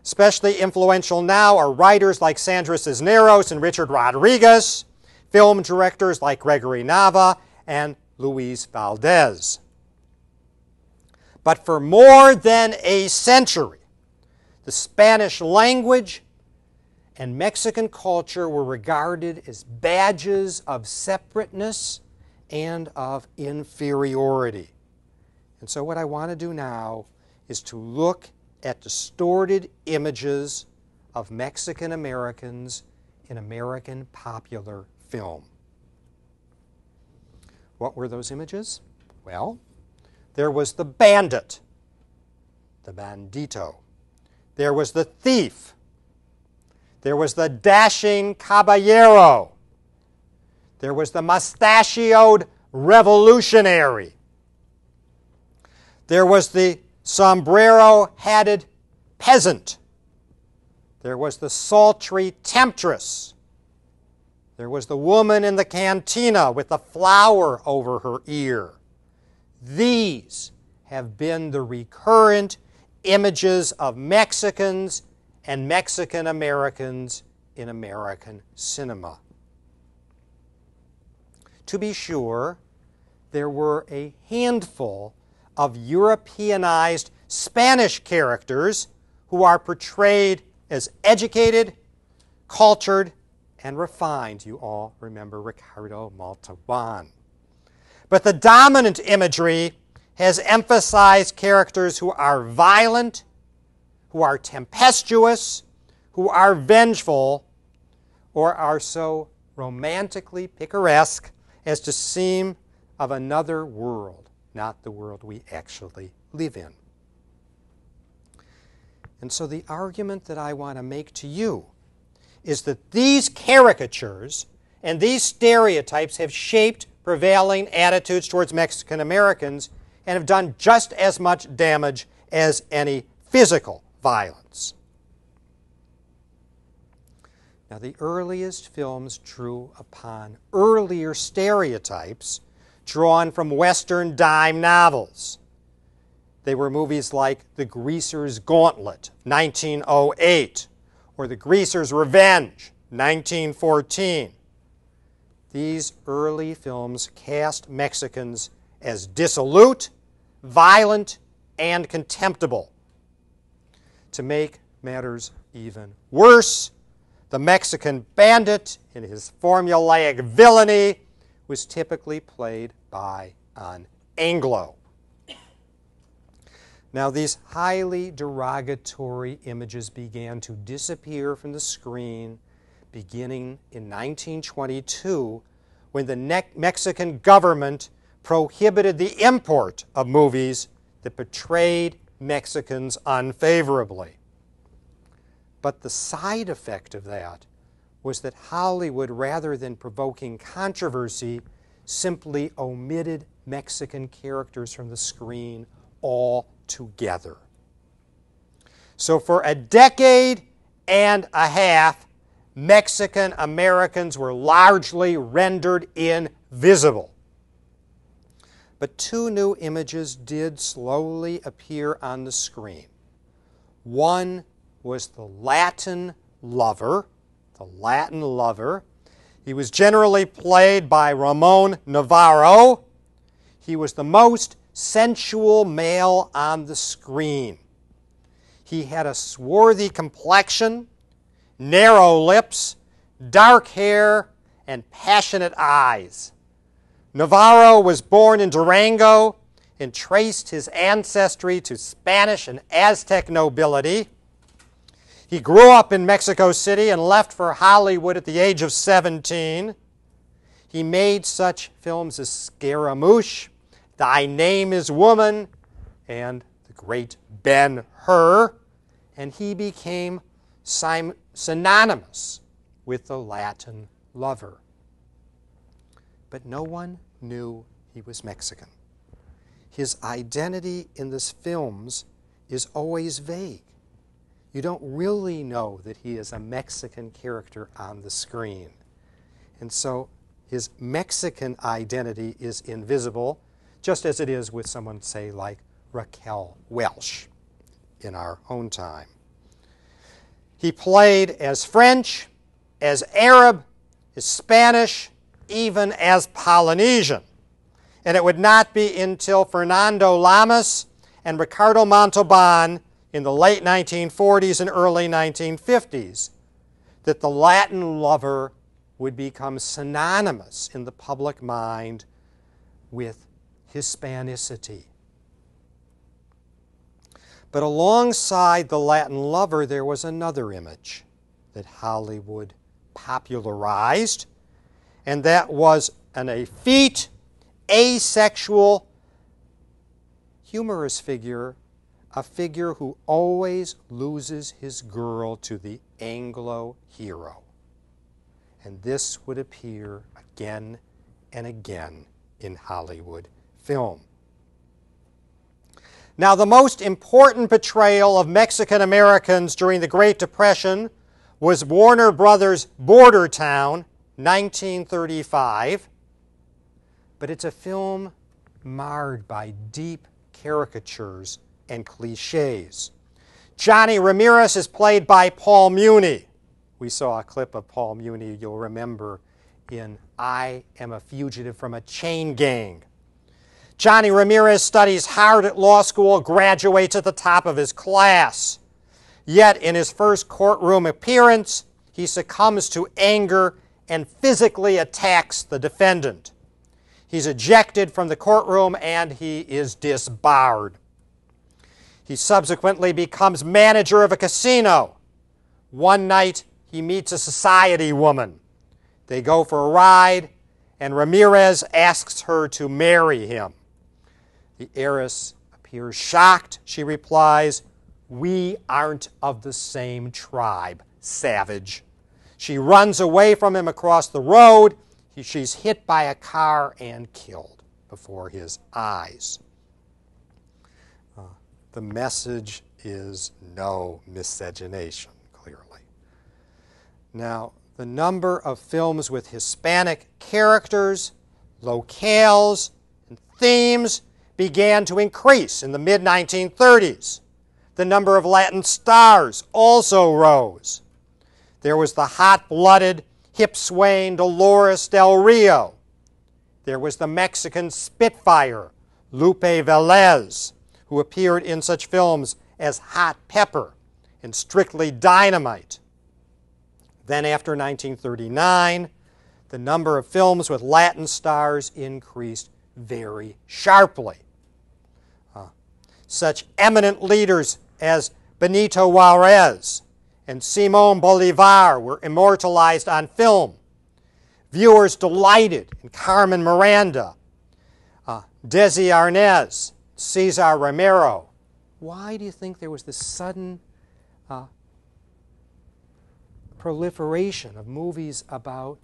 Especially influential now are writers like Sandra Cisneros and Richard Rodriguez, film directors like Gregory Nava and Luis Valdez. But for more than a century, the Spanish language and Mexican culture were regarded as badges of separateness and of inferiority. And so what I want to do now is to look at distorted images of Mexican Americans in American popular film. What were those images? Well, there was the bandit, the bandito. There was the thief. There was the dashing caballero. There was the mustachioed revolutionary. There was the sombrero-hatted peasant. There was the sultry temptress. There was the woman in the cantina with the flower over her ear. These have been the recurrent images of Mexicans and Mexican Americans in American cinema. To be sure, there were a handful of Europeanized Spanish characters who are portrayed as educated, cultured, and refined. You all remember Ricardo Montalban. But the dominant imagery has emphasized characters who are violent, who are tempestuous, who are vengeful, or are so romantically picaresque as to seem of another world, not the world we actually live in. And so the argument that I want to make to you is that these caricatures and these stereotypes have shaped prevailing attitudes towards Mexican Americans and have done just as much damage as any physical violence. Now, the earliest films drew upon earlier stereotypes drawn from Western dime novels. They were movies like The Greaser's Gauntlet, 1908, or The Greaser's Revenge, 1914. These early films cast Mexicans as dissolute, violent, and contemptible. To make matters even worse, the Mexican bandit, in his formulaic villainy, was typically played by an Anglo. Now, these highly derogatory images began to disappear from the screen beginning in 1922, when the Mexican government prohibited the import of movies that portrayed Mexicans unfavorably. But the side effect of that was that Hollywood, rather than provoking controversy, simply omitted Mexican characters from the screen altogether. So for a decade and a half, Mexican Americans were largely rendered invisible. But two new images did slowly appear on the screen. One was the Latin lover. He was generally played by Ramon Navarro. He was the most sensual male on the screen. He had a swarthy complexion, narrow lips, dark hair, and passionate eyes. Navarro was born in Durango and traced his ancestry to Spanish and Aztec nobility. He grew up in Mexico City and left for Hollywood at the age of 17. He made such films as Scaramouche, Thy Name is Woman, and The Great Ben-Hur, and he became synonymous with the Latin lover. But no one knew he was Mexican. His identity in the films is always vague. You don't really know that he is a Mexican character on the screen. And so his Mexican identity is invisible, just as it is with someone, say, like Raquel Welch in our own time. He played as French, as Arab, as Spanish, even as Polynesian. And it would not be until Fernando Lamas and Ricardo Montalban in the late 1940s and early 1950s that the Latin lover would become synonymous in the public mind with Hispanicity. But alongside the Latin lover, there was another image that Hollywood popularized, and that was an effete, asexual, humorous figure, a figure who always loses his girl to the Anglo hero. And this would appear again and again in Hollywood film. Now, the most important portrayal of Mexican Americans during the Great Depression was Warner Brothers' Border Town, 1935. But it's a film marred by deep caricatures and cliches. Johnny Ramirez is played by Paul Muni. We saw a clip of Paul Muni, you'll remember, in I Am a Fugitive from a Chain Gang. Johnny Ramirez studies hard at law school, graduates at the top of his class. Yet in his first courtroom appearance, he succumbs to anger and physically attacks the defendant. He's ejected from the courtroom and he is disbarred. He subsequently becomes manager of a casino. One night, he meets a society woman. They go for a ride, and Ramirez asks her to marry him. The heiress appears shocked. She replies, "We aren't of the same tribe, savage." She runs away from him across the road. She's hit by a car and killed before his eyes. The message is no miscegenation, clearly. Now, the number of films with Hispanic characters, locales, and themes began to increase in the mid-1930s. The number of Latin stars also rose. There was the hot-blooded, hip-swaying Dolores del Rio. There was the Mexican Spitfire, Lupe Velez, who appeared in such films as Hot Pepper and Strictly Dynamite. Then after 1939, the number of films with Latin stars increased very sharply. Such eminent leaders as Benito Juarez and Simón Bolívar were immortalized on film. Viewers delighted in Carmen Miranda, Desi Arnaz, Cesar Romero. Why do you think there was this sudden proliferation of movies about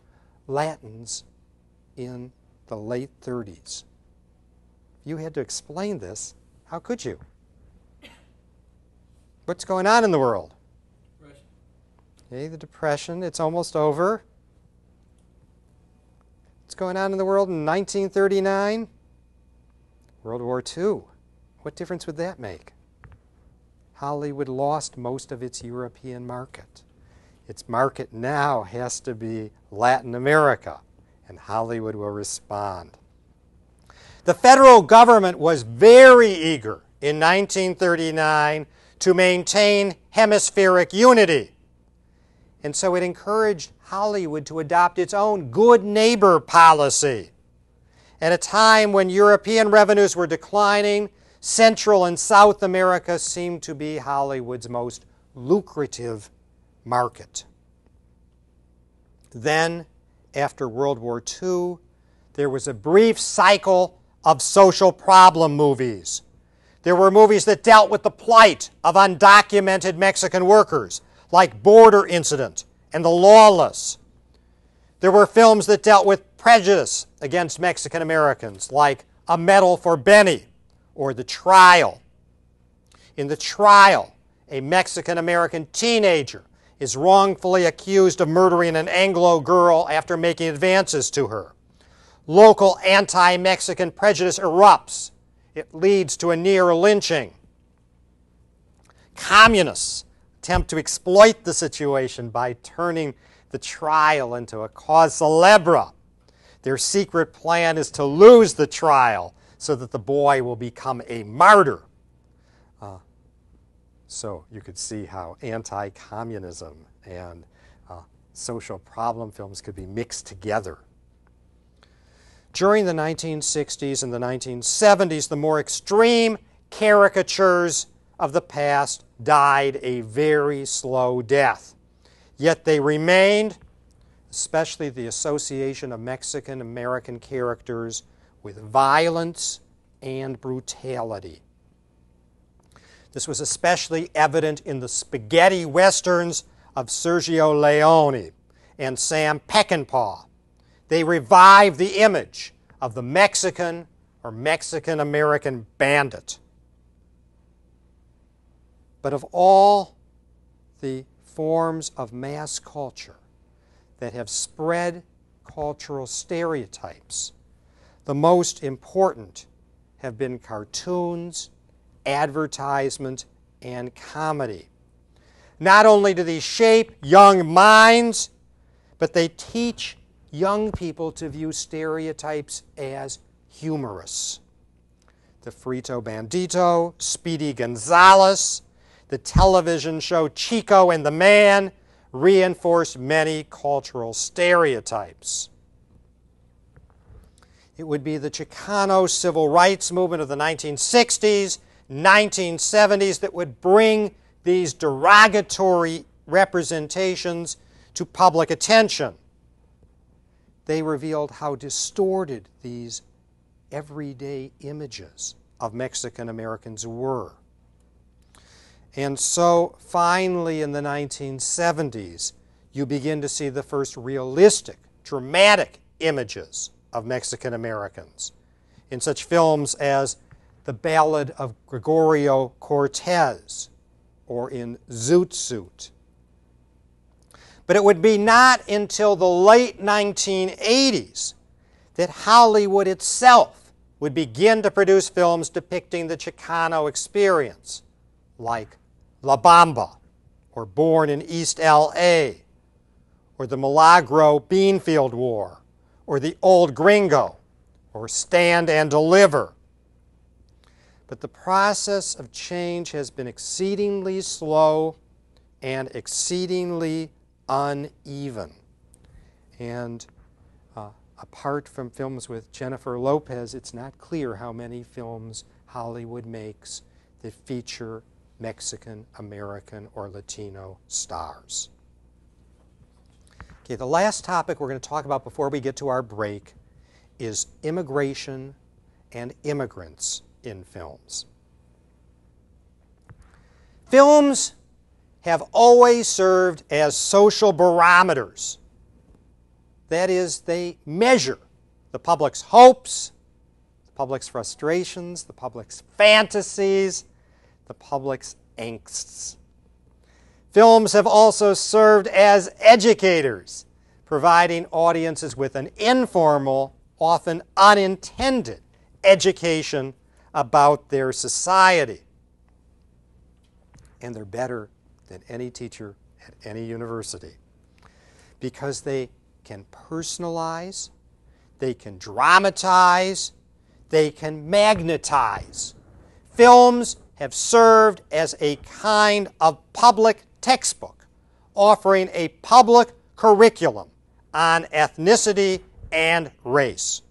Latins in the late 30s? You had to explain this. How could you? What's going on in the world?
Depression.
Okay, the Depression, it's almost over. What's going on in the world in 1939? World War II. What difference would that make? Hollywood lost most of its European market. Its market now has to be Latin America, and Hollywood will respond. The federal government was very eager in 1939 to maintain hemispheric unity, and so it encouraged Hollywood to adopt its own good neighbor policy. At a time when European revenues were declining, Central and South America seemed to be Hollywood's most lucrative market. Then, after World War II, there was a brief cycle of social problem movies. There were movies that dealt with the plight of undocumented Mexican workers, like Border Incident and The Lawless. There were films that dealt with prejudice against Mexican Americans, like A Medal for Benny or The Trial. In The Trial, a Mexican American teenager is wrongfully accused of murdering an Anglo girl after making advances to her. Local anti-Mexican prejudice erupts. It leads to a near lynching. Communists attempt to exploit the situation by turning the trial into a cause célèbre. Their secret plan is to lose the trial so that the boy will become a martyr. So you could see how anti-communism and social problem films could be mixed together. During the 1960s and the 1970s, the more extreme caricatures of the past died a very slow death. Yet they remained, especially the association of Mexican-American characters with violence and brutality. This was especially evident in the spaghetti westerns of Sergio Leone and Sam Peckinpah. They revived the image of the Mexican or Mexican-American bandit. But of all the forms of mass culture that have spread cultural stereotypes, the most important have been cartoons, advertisement, and comedy. Not only do these shape young minds, but they teach young people to view stereotypes as humorous. The Frito Bandito, Speedy Gonzales, the television show Chico and the Man reinforced many cultural stereotypes. It would be the Chicano civil rights movement of the 1960s, 1970s that would bring these derogatory representations to public attention. They revealed how distorted these everyday images of Mexican Americans were. And so finally in the 1970s, you begin to see the first realistic, dramatic images of Mexican Americans in such films as The Ballad of Gregorio Cortez or in Zoot Suit. But it would be not until the late 1980s that Hollywood itself would begin to produce films depicting the Chicano experience, like La Bamba, or Born in East L.A., or the Milagro Beanfield War, or The Old Gringo, or Stand and Deliver. But the process of change has been exceedingly slow and exceedingly uneven. And apart from films with Jennifer Lopez, it's not clear how many films Hollywood makes that feature Mexican, American, or Latino stars. Okay, the last topic we're going to talk about before we get to our break is immigration and immigrants in films. Films have always served as social barometers. That is, they measure the public's hopes, the public's frustrations, the public's fantasies, the public's angsts. Films have also served as educators, providing audiences with an informal, often unintended, education about their society. And they're better than any teacher at any university because they can personalize, they can dramatize, they can magnetize. Films have served as a kind of public textbook, offering a public curriculum on ethnicity and race.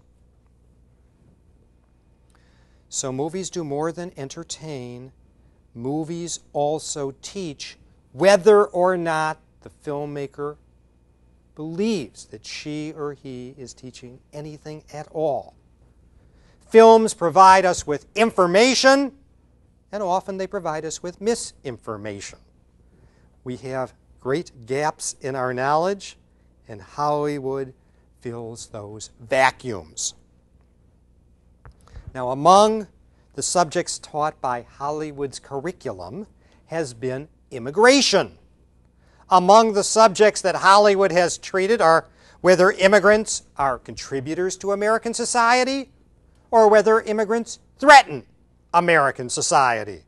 So movies do more than entertain. Movies also teach, whether or not the filmmaker believes that she or he is teaching anything at all. Films provide us with information, and often they provide us with misinformation. We have great gaps in our knowledge, and Hollywood fills those vacuums. Now, among the subjects taught by Hollywood's curriculum has been immigration. Among the subjects that Hollywood has treated are whether immigrants are contributors to American society or whether immigrants threaten American society,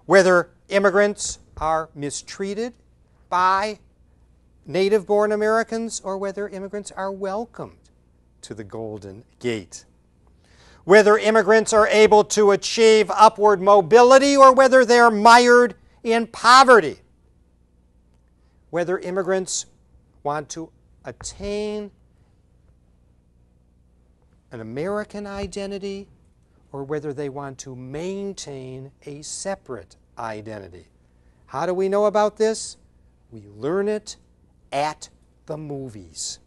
whether immigrants are mistreated by native-born Americans or whether immigrants are welcomed to the Golden Gate, whether immigrants are able to achieve upward mobility or whether they're mired in poverty, whether immigrants want to attain an American identity or whether they want to maintain a separate identity. How do we know about this? We learn it at the movies.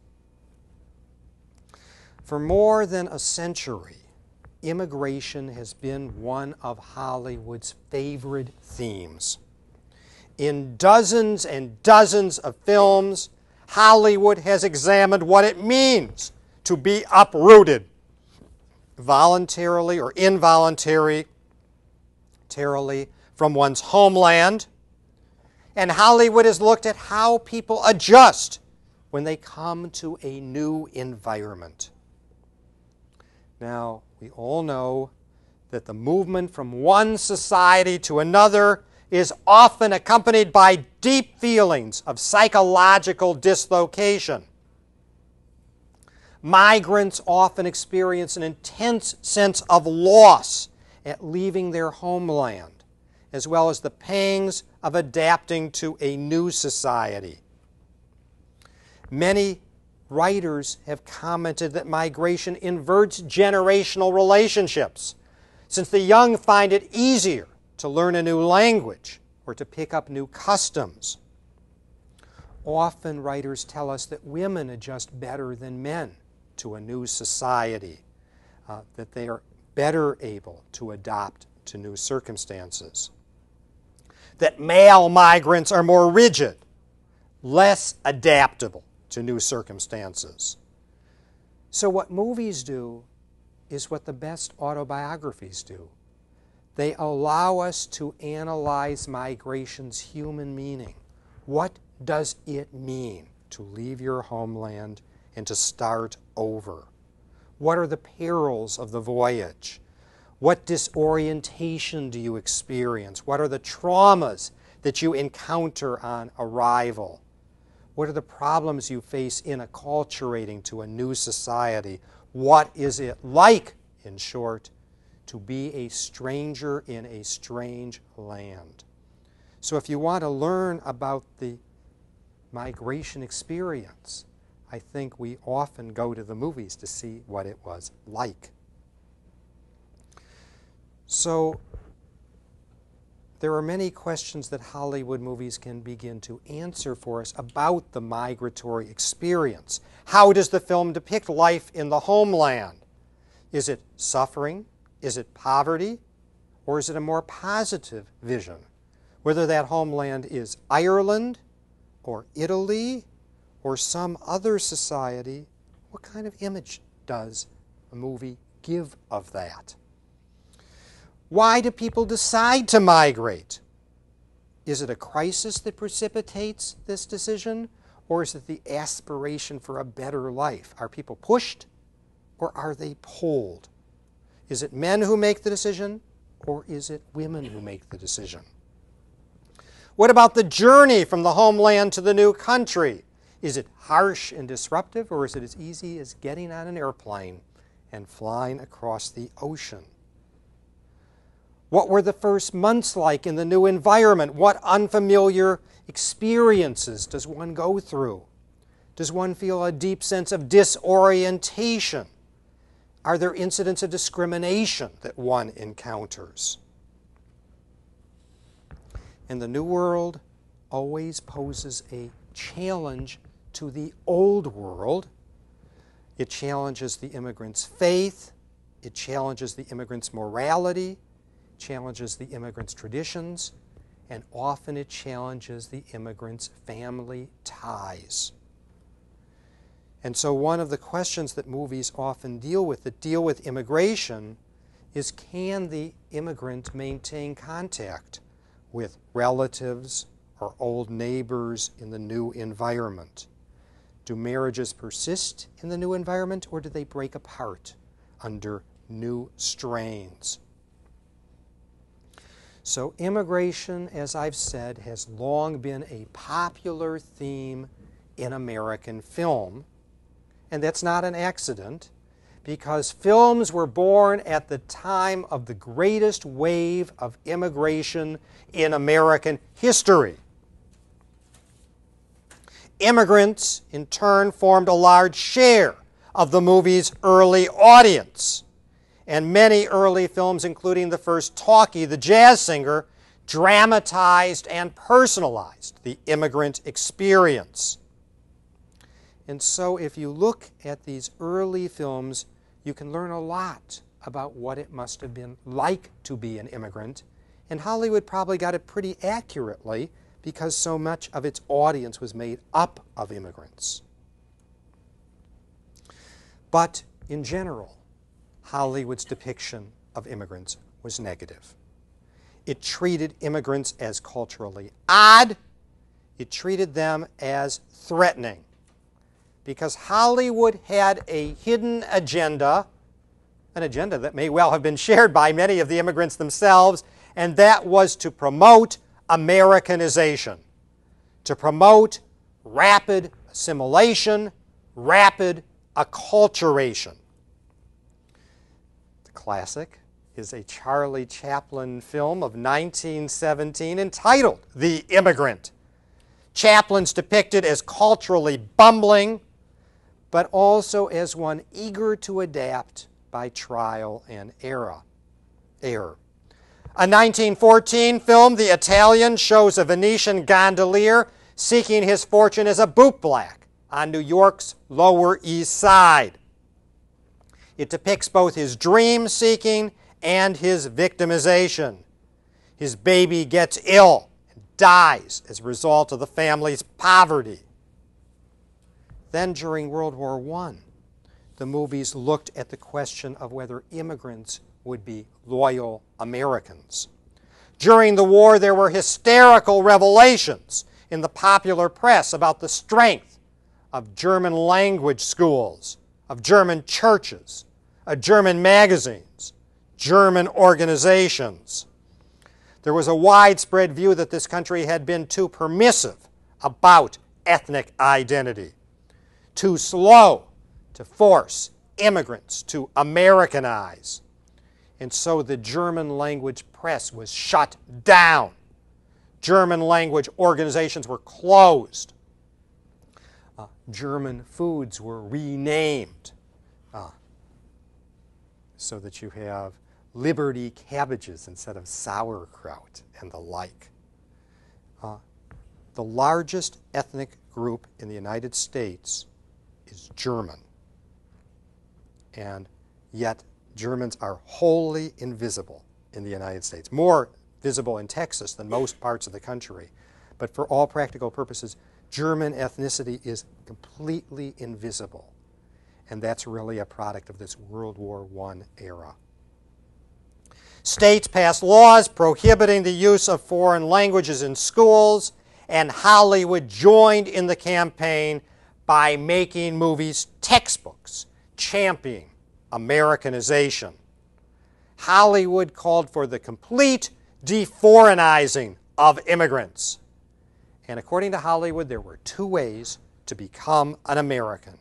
For more than a century, immigration has been one of Hollywood's favorite themes. In dozens and dozens of films, Hollywood has examined what it means to be uprooted, voluntarily or involuntarily, from one's homeland. And Hollywood has looked at how people adjust when they come to a new environment. Now, we all know that the movement from one society to another is often accompanied by deep feelings of psychological dislocation. Migrants often experience an intense sense of loss at leaving their homeland, as well as the pangs of adapting to a new society. Many writers have commented that migration inverts generational relationships, since the young find it easier to learn a new language or to pick up new customs. Often writers tell us that women adjust better than men to a new society, that they are better able to adapt to new circumstances. That male migrants are more rigid, less adaptable to new circumstances. So what movies do is what the best autobiographies do. They allow us to analyze migration's human meaning. What does it mean to leave your homeland and to start over? What are the perils of the voyage? What disorientation do you experience? What are the traumas that you encounter on arrival? What are the problems you face in acculturating to a new society? What is it like, in short, to be a stranger in a strange land? So if you want to learn about the migration experience, I think we often go to the movies to see what it was like. So there are many questions that Hollywood movies can begin to answer for us about the migratory experience. How does the film depict life in the homeland? Is it suffering? Is it poverty? Or is it a more positive vision? Whether that homeland is Ireland or Italy or some other society, what kind of image does a movie give of that? Why do people decide to migrate? Is it a crisis that precipitates this decision, or is it the aspiration for a better life? Are people pushed, or are they pulled? Is it men who make the decision, or is it women who make the decision? What about the journey from the homeland to the new country? Is it harsh and disruptive, or is it as easy as getting on an airplane and flying across the ocean? What were the first months like in the new environment? What unfamiliar experiences does one go through? Does one feel a deep sense of disorientation? Are there incidents of discrimination that one encounters? And the New World always poses a challenge to the Old World. It challenges the immigrant's faith. It challenges the immigrant's morality. Challenges the immigrant's traditions, and often it challenges the immigrant's family ties. And so one of the questions that movies often deal with immigration is, can the immigrant maintain contact with relatives or old neighbors in the new environment? Do marriages persist in the new environment, or do they break apart under new strains? So immigration, as I've said, has long been a popular theme in American film. And that's not an accident, because films were born at the time of the greatest wave of immigration in American history. Immigrants, in turn, formed a large share of the movie's early audience. And many early films, including the first talkie, The Jazz Singer, dramatized and personalized the immigrant experience. And so if you look at these early films, you can learn a lot about what it must have been like to be an immigrant. And Hollywood probably got it pretty accurately because so much of its audience was made up of immigrants. But in general, Hollywood's depiction of immigrants was negative. It treated immigrants as culturally odd. It treated them as threatening, because Hollywood had a hidden agenda, an agenda that may well have been shared by many of the immigrants themselves, and that was to promote Americanization, to promote rapid assimilation, rapid acculturation. Classic is a Charlie Chaplin film of 1917 entitled The Immigrant. Chaplin's depicted as culturally bumbling, but also as one eager to adapt by trial and error. A 1914 film, The Italian, shows a Venetian gondolier seeking his fortune as a bootblack on New York's Lower East Side. It depicts both his dream-seeking and his victimization. His baby gets ill and dies as a result of the family's poverty. Then during World War I, the movies looked at the question of whether immigrants would be loyal Americans. During the war, there were hysterical revelations in the popular press about the strength of German language schools, of German churches, of German magazines, German organizations. There was a widespread view that this country had been too permissive about ethnic identity, too slow to force immigrants to Americanize. And so the German language press was shut down. German language organizations were closed. German foods were renamed so that you have Liberty cabbages instead of sauerkraut and the like. The largest ethnic group in the United States is German. And yet Germans are wholly invisible in the United States. More visible in Texas than most parts of the country. But for all practical purposes, German ethnicity is completely invisible. And that's really a product of this World War I era. States passed laws prohibiting the use of foreign languages in schools, and Hollywood joined in the campaign by making movies textbooks championing Americanization. Hollywood called for the complete de-foreignizing of immigrants. And according to Hollywood, there were two ways to become an American.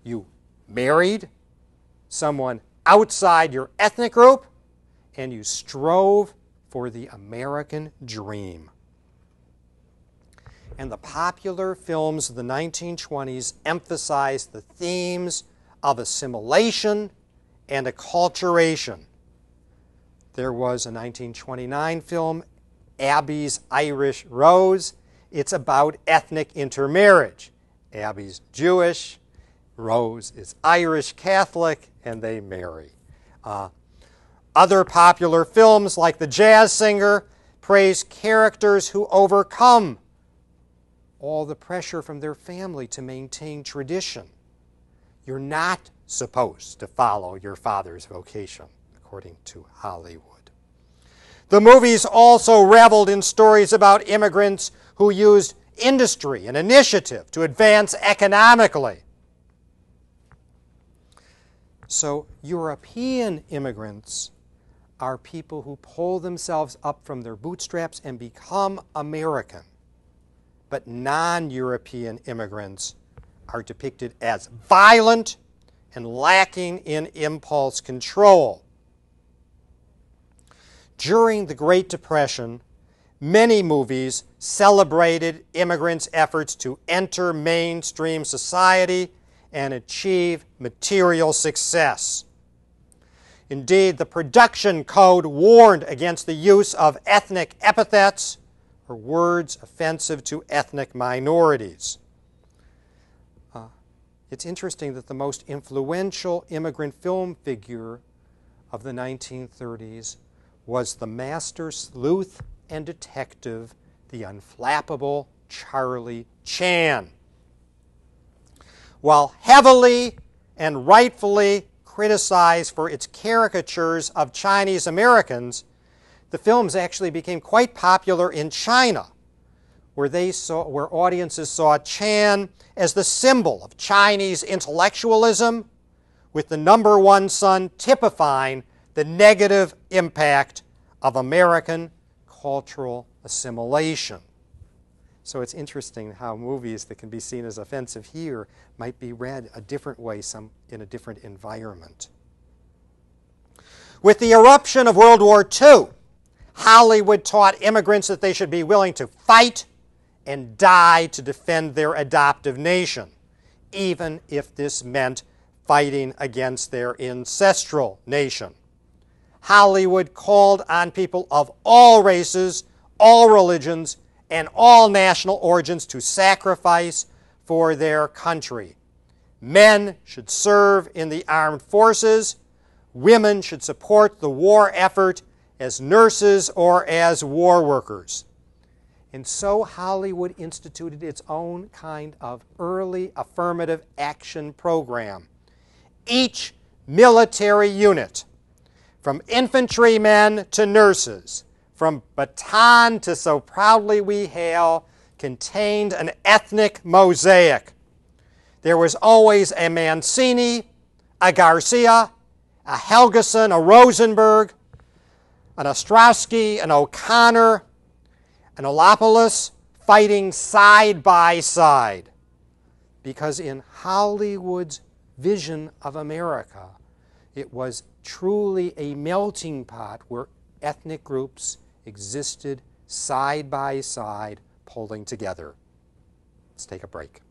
You married someone outside your ethnic group, and you strove for the American dream. And the popular films of the 1920s emphasized the themes of assimilation and acculturation. There was a 1929 film, Abby's Irish Rose. It's about ethnic intermarriage. Abby's Jewish, Rose is Irish Catholic, and they marry. Other popular films, like The Jazz Singer, praise characters who overcome all the pressure from their family to maintain tradition. You're not supposed to follow your father's vocation, according to Hollywood. The movies also reveled in stories about immigrants who used industry and initiative to advance economically. So European immigrants are people who pull themselves up from their bootstraps and become American. But non-European immigrants are depicted as violent and lacking in impulse control. During the Great Depression, many movies celebrated immigrants' efforts to enter mainstream society and achieve material success. Indeed, the production code warned against the use of ethnic epithets or words offensive to ethnic minorities. It's interesting that the most influential immigrant film figure of the 1930s was the master sleuth and detective, the unflappable Charlie Chan. While heavily and rightfully criticized for its caricatures of Chinese Americans, the films actually became quite popular in China, where audiences saw Chan as the symbol of Chinese intellectualism, with the number one son typifying the negative impact of American cultural assimilation. So it's interesting how movies that can be seen as offensive here might be read a different way in a different environment. With the eruption of World War II, Hollywood taught immigrants that they should be willing to fight and die to defend their adoptive nation, even if this meant fighting against their ancestral nation. Hollywood called on people of all races, all religions, and all national origins to sacrifice for their country. Men should serve in the armed forces. Women should support the war effort as nurses or as war workers. And so Hollywood instituted its own kind of early affirmative action program. Each military unit, from infantrymen to nurses, from Bataan to So Proudly We Hail, contained an ethnic mosaic. There was always a Mancini, a Garcia, a Helgeson, a Rosenberg, an Ostrowski, an O'Connor, an Olopoulos fighting side by side. Because in Hollywood's vision of America, it was truly a melting pot where ethnic groups existed side by side, pulling together. Let's take a break.